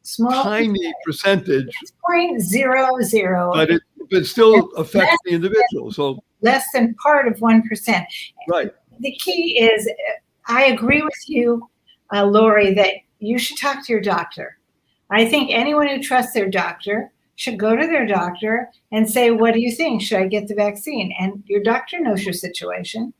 Speaker 1: small tiny percentage.
Speaker 2: 0.00.
Speaker 1: But it still affects the individual. So
Speaker 2: less than part of 1%.
Speaker 1: Right.
Speaker 2: The key is, I agree with you, Lori, that you should talk to your doctor. I think anyone who trusts their doctor should go to their doctor and say, what do you think? Should I get the vaccine? And your doctor knows your situation.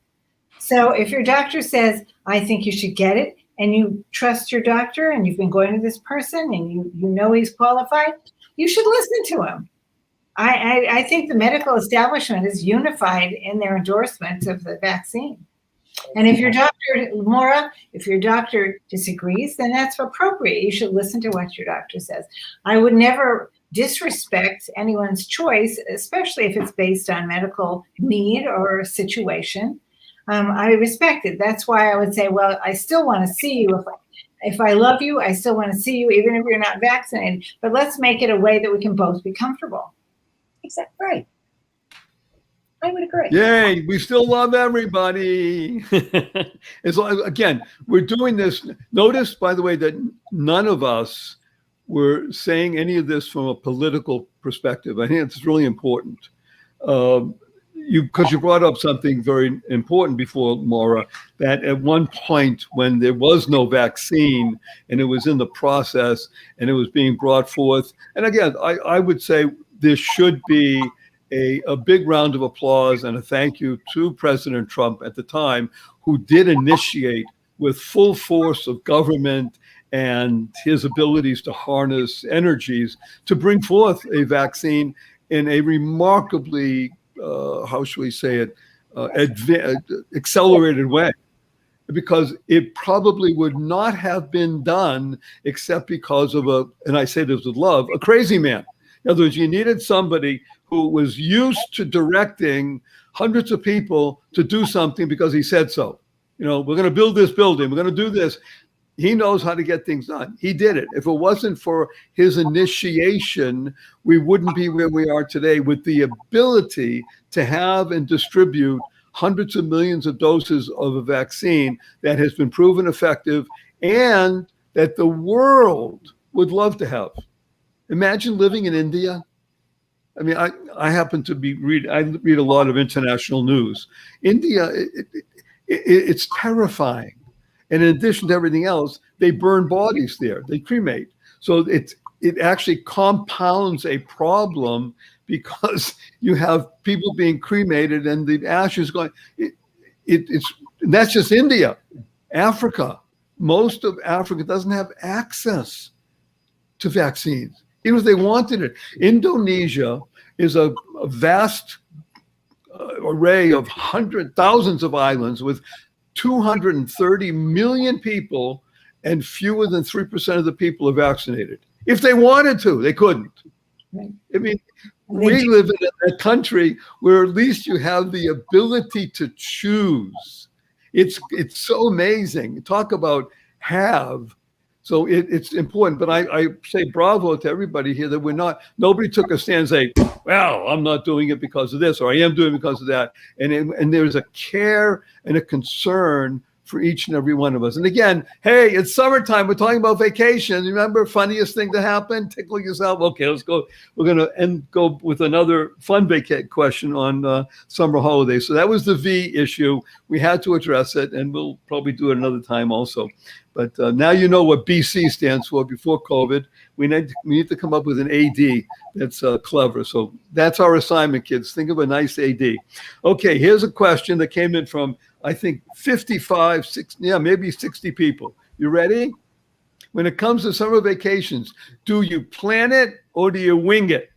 Speaker 2: So if your doctor says, I think you should get it, and you trust your doctor and you've been going to this person and you know he's qualified, you should listen to him. I think the medical establishment is unified in their endorsements of the vaccine. And if your doctor, Maura, if your doctor disagrees, then that's appropriate. You should listen to what your doctor says. I would never disrespect anyone's choice, especially if it's based on medical need or situation. I respect it. That's why I would say, well, I still want to see you. If I love you, I still want to see you, even if you're not vaccinated. But let's make it a way that we can both be comfortable.
Speaker 3: Exactly. Right. I would agree.
Speaker 1: Yay, we still love everybody. Again, we're doing this. Notice, by the way, that none of us were saying any of this from a political perspective. I think it's really important. Because you brought up something very important before, Maura, that at one point when there was no vaccine and it was in the process and it was being brought forth, and again, I would say there should be a big round of applause and a thank you to President Trump at the time, who did initiate with full force of government and his abilities to harness energies to bring forth a vaccine in a remarkably, how should we say it, accelerated way. Because it probably would not have been done except because of and I say this with love, a crazy man. In other words, you needed somebody who was used to directing hundreds of people to do something because he said so. We're going to build this building. We're going to do this. He knows how to get things done. He did it. If it wasn't for his initiation, we wouldn't be where we are today with the ability to have and distribute hundreds of millions of doses of a vaccine that has been proven effective and that the world would love to have. Imagine living in India. I mean, I happen to read a lot of international news. India, it's terrifying. And in addition to everything else, they burn bodies there. They cremate. So it actually compounds a problem because you have people being cremated and the ashes going. That's just India. Africa, most of Africa doesn't have access to vaccines, even if they wanted it. Indonesia is a vast array of thousands of islands with 230 million people, and fewer than 3% of the people are vaccinated. If they wanted to, they couldn't.
Speaker 2: Right.
Speaker 1: I mean, we live in a country where at least you have the ability to choose. It's so amazing. Talk about have. So it's important. But I say bravo to everybody here that nobody took a stand and say, well, I'm not doing it because of this, or I am doing it because of that. And there's a care and a concern for each and every one of us. And again, hey, it's summertime. We're talking about vacation. Remember, funniest thing to happen? Tickle yourself. Okay, let's go. We're going to go with another fun question on summer holidays. So that was the V issue. We had to address it, and we'll probably do it another time also. But now you know what BC stands for. Before COVID, we need to come up with an AD that's clever. So that's our assignment, kids. Think of a nice AD. Okay, here's a question that came in from, I think, 55, 60, maybe 60 people. You ready? When it comes to summer vacations, do you plan it or do you wing it?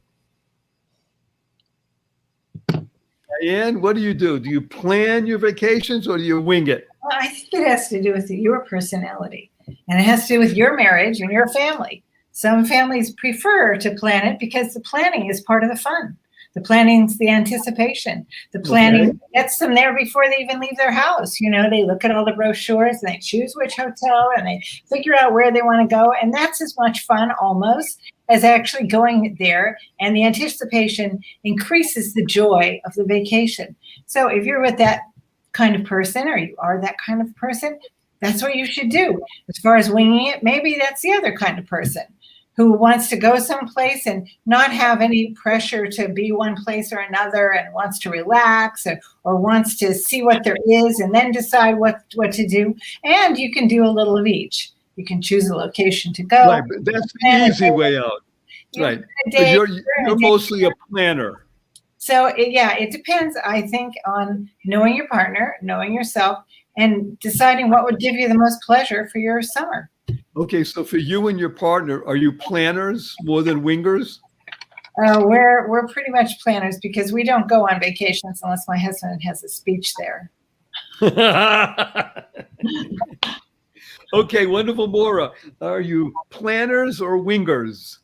Speaker 1: Diane, what do you do? Do you plan your vacations or do you wing it?
Speaker 2: Well, I think it has to do with your personality, and it has to do with your marriage and your family. Some families prefer to plan it because the planning is part of the fun. The planning's the anticipation. The planning gets them there before they even leave their house. They look at all the brochures and they choose which hotel and they figure out where they want to go. And that's as much fun almost as actually going there. And the anticipation increases the joy of the vacation. So if you're with that kind of person, or you are that kind of person, that's what you should do. As far as winging it, maybe that's the other kind of person who wants to go someplace and not have any pressure to be one place or another, and wants to relax or wants to see what there is and then decide what to do. And you can do a little of each. You can choose a location to go.
Speaker 1: Right, but that's the easy way out. Right. But you're mostly a planner.
Speaker 2: So it depends, I think, on knowing your partner, knowing yourself, and deciding what would give you the most pleasure for your summer.
Speaker 1: Okay, so for you and your partner, are you planners more than wingers?
Speaker 2: We're pretty much planners because we don't go on vacations unless my husband has a speech there.
Speaker 1: Okay, wonderful, Maura. Are you planners or wingers?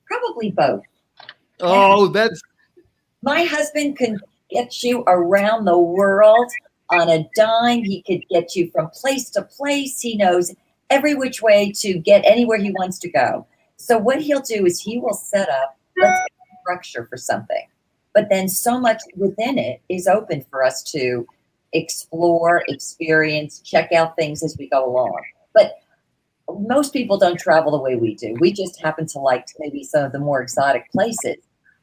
Speaker 3: Probably both.
Speaker 1: Oh, that's...
Speaker 3: My husband can get you around the world on a dime. He could get you from place to place. He knows every which way to get anywhere he wants to go. So what he'll do is he will set up a structure for something, but then so much within it is open for us to explore, experience, check out things as we go along. But most people don't travel the way we do. We just happen to like maybe some of the more exotic places.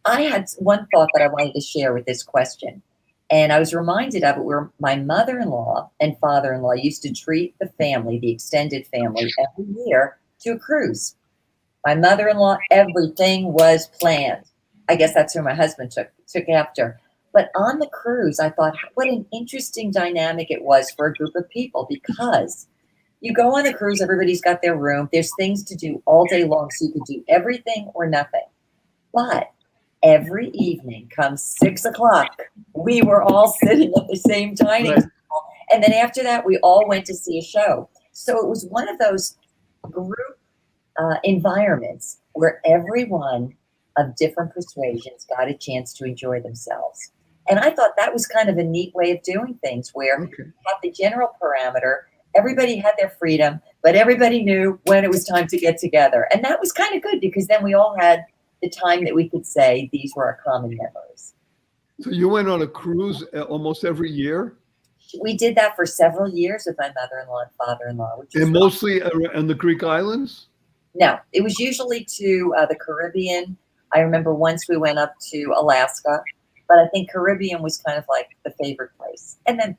Speaker 3: I had one thought that I wanted to share with this question. And I was reminded of it where my mother-in-law and father-in-law used to treat the family, the extended family, every year to a cruise. My mother-in-law, everything was planned. I guess that's who my husband took after. But on the cruise, I thought, what an interesting dynamic it was for a group of people, because You go on a cruise, everybody's got their room. There's things to do all day long, so you could do everything or nothing. But every evening comes 6 o'clock, we were all sitting at the same dining table. And then after that, we all went to see a show. So it was one of those group environments where everyone of different persuasions got a chance to enjoy themselves. And I thought that was kind of a neat way of doing things, where you have the general parameter, everybody had their freedom, but everybody knew when it was time to get together. And that was kind of good, because then we all had the time that we could say these were our common memories.
Speaker 1: So you went on a cruise almost every year?
Speaker 3: We did that for several years with my mother-in-law and father-in-law.
Speaker 1: And mostly on the Greek islands?
Speaker 3: No, it was usually to the Caribbean. I remember once we went up to Alaska, but I think Caribbean was kind of like the favorite place. And then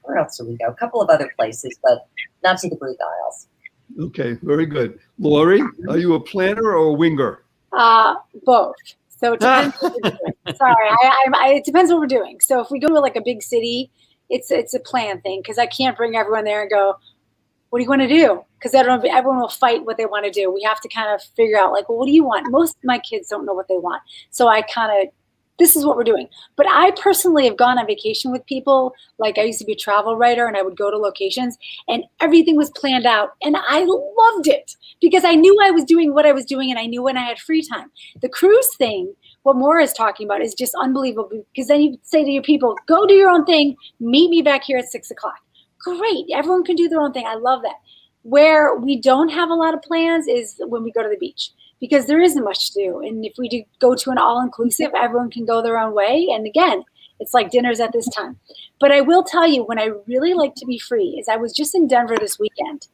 Speaker 3: where else did we go? A couple of other places, but not to the Greek Isles.
Speaker 1: Okay, very good. Lori, are you a planner or a winger?
Speaker 4: Both. So it depends what we're doing. Sorry, it depends what we're doing. So if we go to like a big city, it's a plan thing, because I can't bring everyone there and go, what do you want to do? Because everyone will fight what they want to do. We have to kind of figure out, like, well, what do you want? Most of my kids don't know what they want. So this is what we're doing. But I personally have gone on vacation with people. Like, I used to be a travel writer, and I would go to locations, and everything was planned out. And I loved it, because I knew I was doing what I was doing, and I knew when I had free time. The cruise thing, what Maura is talking about, is just unbelievable, because then you say to your people, go do your own thing, meet me back here at 6 o'clock. Great. Everyone can do their own thing. I love that. Where we don't have a lot of plans is when we go to the beach, because there isn't much to do. And if we do go to an all-inclusive, everyone can go their own way. And again, it's like dinners at this time. But I will tell you, when I really like to be free is I was just in Denver this weekend,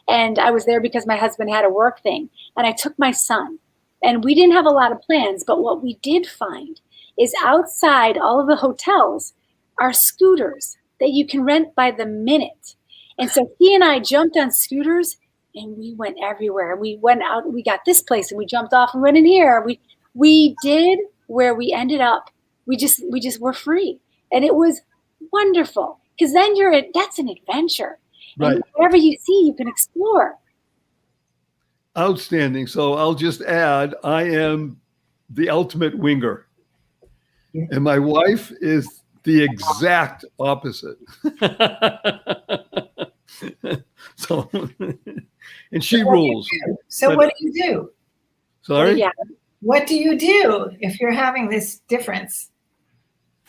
Speaker 4: and I was there because my husband had a work thing, and I took my son, and we didn't have a lot of plans. But what we did find is outside all of the hotels are scooters that you can rent by the minute. And so he and I jumped on scooters, and we went everywhere. We went out, we got this place, and we jumped off and went in here. We did where we ended up. We just were free. And it was wonderful, because then that's an adventure.
Speaker 1: Right.
Speaker 4: And wherever you see, you can explore.
Speaker 1: Outstanding. So I'll just add, I am the ultimate winger. And my wife is the exact opposite. So, and she rules.
Speaker 2: So what do you do?
Speaker 1: Sorry?
Speaker 4: Yeah.
Speaker 2: What do you do if you're having this difference?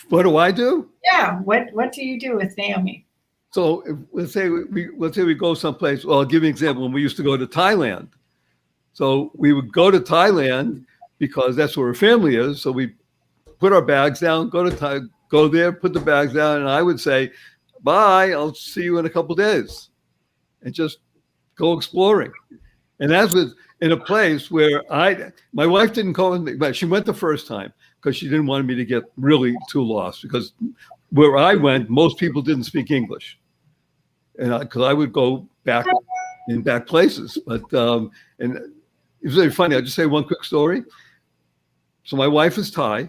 Speaker 1: What do I do?
Speaker 2: Yeah. What do you do with Naomi?
Speaker 1: So let's say we go someplace. Well, I'll give you an example. When we used to go to Thailand. So we would go to Thailand because that's where our family is. So we put our bags down, go there, put the bags down, and I would say, bye, I'll see you in a couple days, and just go exploring. And that was in a place where my wife didn't go with me, but she went the first time because she didn't want me to get really too lost, because where I went, most people didn't speak English. And because I would go back in back places. But, and it was very funny. I'll just say one quick story. So my wife is Thai.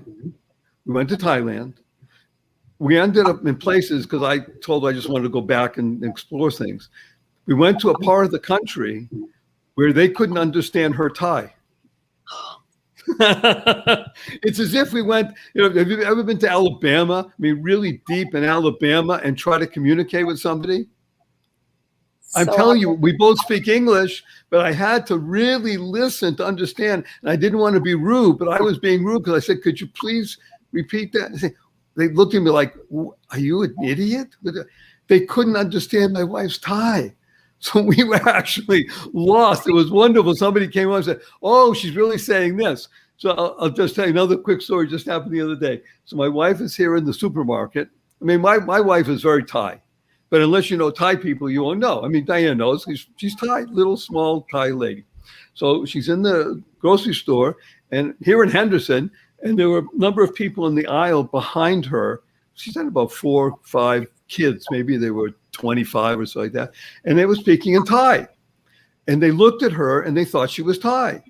Speaker 1: We went to Thailand. We ended up in places because I told her I just wanted to go back and explore things. We went to a part of the country where they couldn't understand her Thai. It's as if we went, have you ever been to Alabama? I mean, really deep in Alabama, and try to communicate with somebody? I'm telling you, we both speak English, but I had to really listen to understand. And I didn't want to be rude, but I was being rude because I said, could you please repeat that? They looked at me like, are you an idiot? They couldn't understand my wife's Thai. So we were actually lost. It was wonderful. Somebody came on and said, oh, she's really saying this. So I'll just tell you another quick story just happened the other day. So my wife is here in the supermarket. I mean, my wife is very Thai. But unless you know Thai people, you won't know. I mean, Diane knows. She's Thai, little, small Thai lady. So she's in the grocery store, and here in Henderson, and there were a number of people in the aisle behind her. She's had about 4 or 5 kids. Maybe they were 25 or so like that. And they were speaking in Thai. And they looked at her, and they thought she was Thai.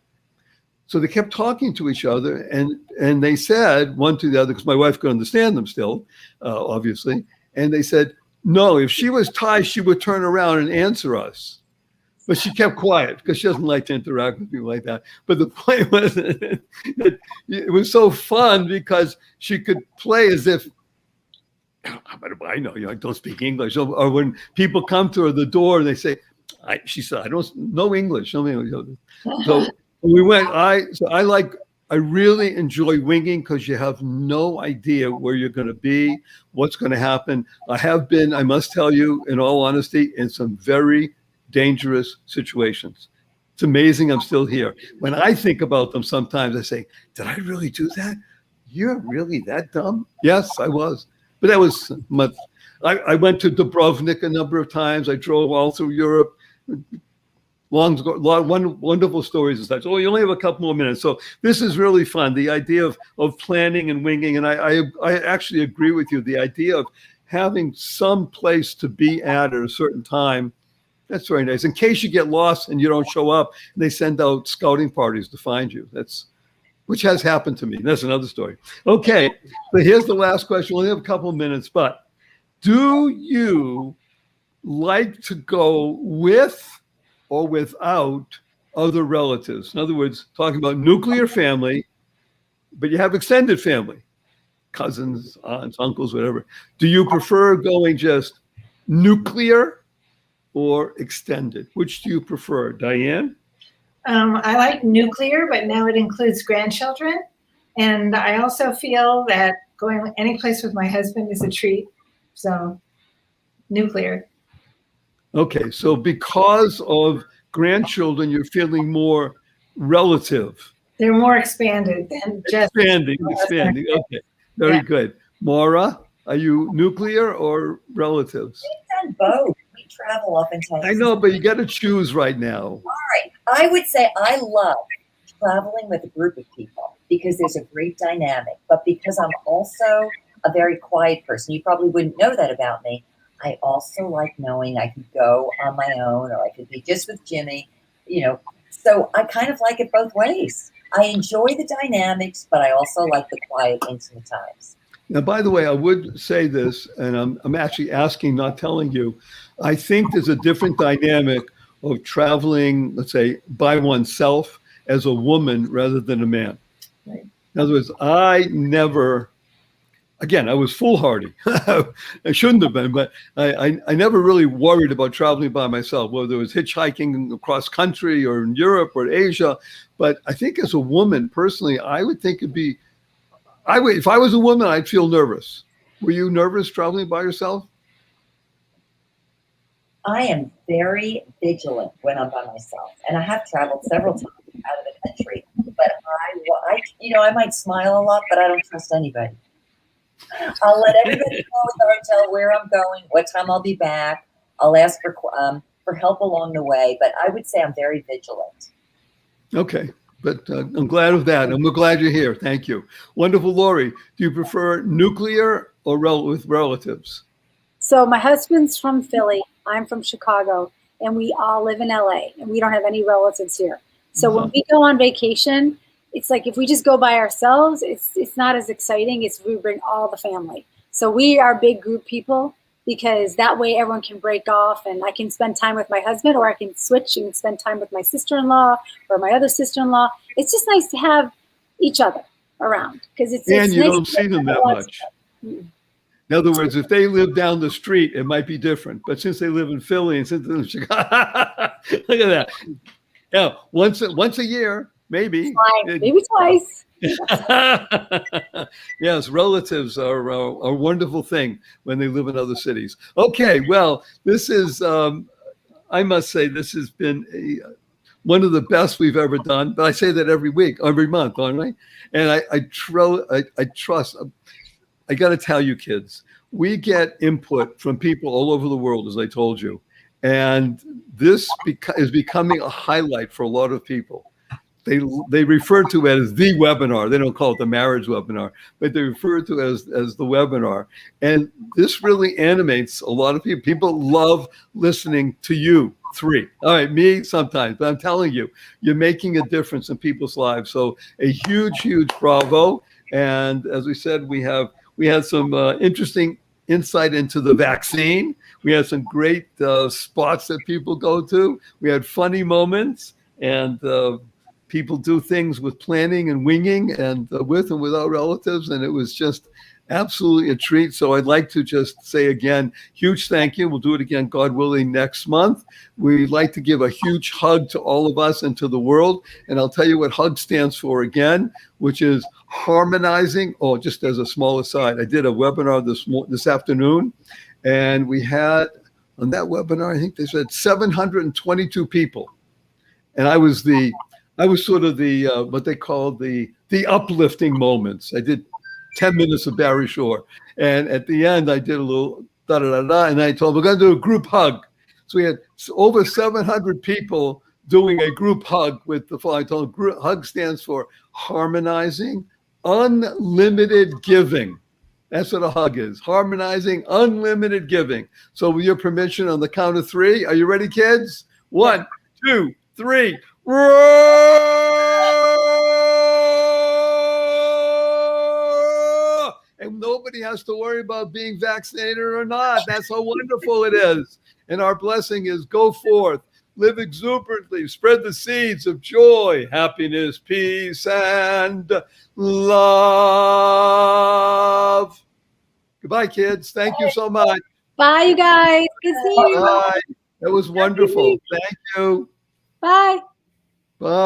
Speaker 1: So they kept talking to each other, and they said one to the other, because my wife could understand them still, obviously. And they said, No, if she was Thai, she would turn around and answer us. But she kept quiet because she doesn't like to interact with people like that. But the point was that it was so fun because she could play as if, what do I know? I don't speak English. Or when people come to her at the door and they say, she said, I don't know English. No English. So we went, I really enjoy winging because you have no idea where you're going to be, what's going to happen. I have been, I must tell you, in all honesty, in some very dangerous situations. It's amazing I'm still here. When I think about them, sometimes I say, did I really do that? You're really that dumb? Yes, I was. But that was much. I went to Dubrovnik a number of times. I drove all through Europe. Wonderful stories and such. Oh, you only have a couple more minutes. So this is really fun. The idea of planning and winging. And I actually agree with you. The idea of having some place to be at a certain time, that's very nice. In case you get lost and you don't show up, they send out scouting parties to find you. Which has happened to me. That's another story. Okay, so here's the last question. We only have a couple of minutes, but do you like to go with or without other relatives? In other words, talking about nuclear family, but you have extended family, cousins, aunts, uncles, whatever. Do you prefer going just nuclear or extended? Which do you prefer, Diane?
Speaker 2: I like nuclear, but now it includes grandchildren. And I also feel that going any place with my husband is a treat. So nuclear.
Speaker 1: Okay, so because of grandchildren, you're feeling more relative.
Speaker 2: They're more expanded than just
Speaker 1: expanding. Okay, very good. Maura, are you nuclear or relatives?
Speaker 3: We've done both. We travel oftentimes.
Speaker 1: I know, but you got to choose right now.
Speaker 3: All right. I would say I love traveling with a group of people because there's a great dynamic, but because I'm also a very quiet person, you probably wouldn't know that about me. I also like knowing I could go on my own or I could be just with Jimmy, so I kind of like it both ways. I enjoy the dynamics, but I also like the quiet, intimate times.
Speaker 1: Now, by the way, I would say this, and I'm actually asking, not telling you. I think there's a different dynamic of traveling, let's say, by oneself as a woman rather than a man.
Speaker 2: Right.
Speaker 1: In other words, I was foolhardy. I shouldn't have been, but I never really worried about traveling by myself, whether it was hitchhiking across country or in Europe or Asia. But I think as a woman, personally, I would think if I was a woman, I'd feel nervous. Were you nervous traveling by yourself?
Speaker 3: I am very vigilant when I'm by myself, and I have traveled several times out of the country. But I might smile a lot, but I don't trust anybody. I'll let everybody know at the hotel where I'm going, what time I'll be back. I'll ask for help along the way, but I would say I'm very vigilant.
Speaker 1: Okay, but I'm glad of that. I'm glad you're here. Thank you. Wonderful, Lori. Do you prefer nuclear or with relatives?
Speaker 4: So my husband's from Philly. I'm from Chicago, and we all live in LA, and we don't have any relatives here. So when we go on vacation, it's like if we just go by ourselves, it's not as exciting as we bring all the family. So we are big group people because that way everyone can break off, and I can spend time with my husband, or I can switch and spend time with my sister-in-law or my other sister-in-law. It's just nice to have each other around because it's
Speaker 1: you
Speaker 4: nice
Speaker 1: don't see them that much. In other words, if they live down the street, it might be different. But since they live in Philly and since they live in Chicago, look at that. Yeah, once a year, maybe.
Speaker 4: Maybe twice.
Speaker 1: Yes, relatives are a wonderful thing when they live in other cities. Okay, well, this is, I must say, this has been one of the best we've ever done. But I say that every month, aren't I? And I trust. I got to tell you, kids, we get input from people all over the world, as I told you. And this is becoming a highlight for a lot of people. They refer to it as the webinar. They don't call it the marriage webinar, but they refer to it as the webinar. And this really animates a lot of people. People love listening to you three. All right, me sometimes, but I'm telling you, you're making a difference in people's lives. So a huge, huge bravo. And as we said, we had some interesting insight into the vaccine. We had some great spots that people go to. We had funny moments, and people do things with planning and winging, and with and without relatives. And it was just absolutely a treat. So I'd like to just say again, huge thank you. We'll do it again, God willing, next month. We'd like to give a huge hug to all of us and to the world. And I'll tell you what HUG stands for again, which is harmonizing. Oh, just as a small aside, I did a webinar this afternoon, and we had on that webinar, I think they said 722 people. And I was sort of the what they call the uplifting moments. I did 10 minutes of Barry Shore. And at the end, I did a little da-da-da-da, and I told them, we're going to do a group hug. So we had over 700 people doing a group hug with the following. I told them, group hug stands for harmonizing unlimited giving. That's what a hug is, harmonizing unlimited giving. So with your permission, on the count of three, are you ready, kids? 1, 2, 3. And nobody has to worry about being vaccinated or not. That's how wonderful it is. And our blessing is go forth, live exuberantly, spread the seeds of joy, happiness, peace, and love. Goodbye, kids. Thank you so much.
Speaker 4: Bye, you guys. Good seeing you.
Speaker 1: Bye. That was wonderful. Thank you.
Speaker 4: Bye.
Speaker 1: Bye.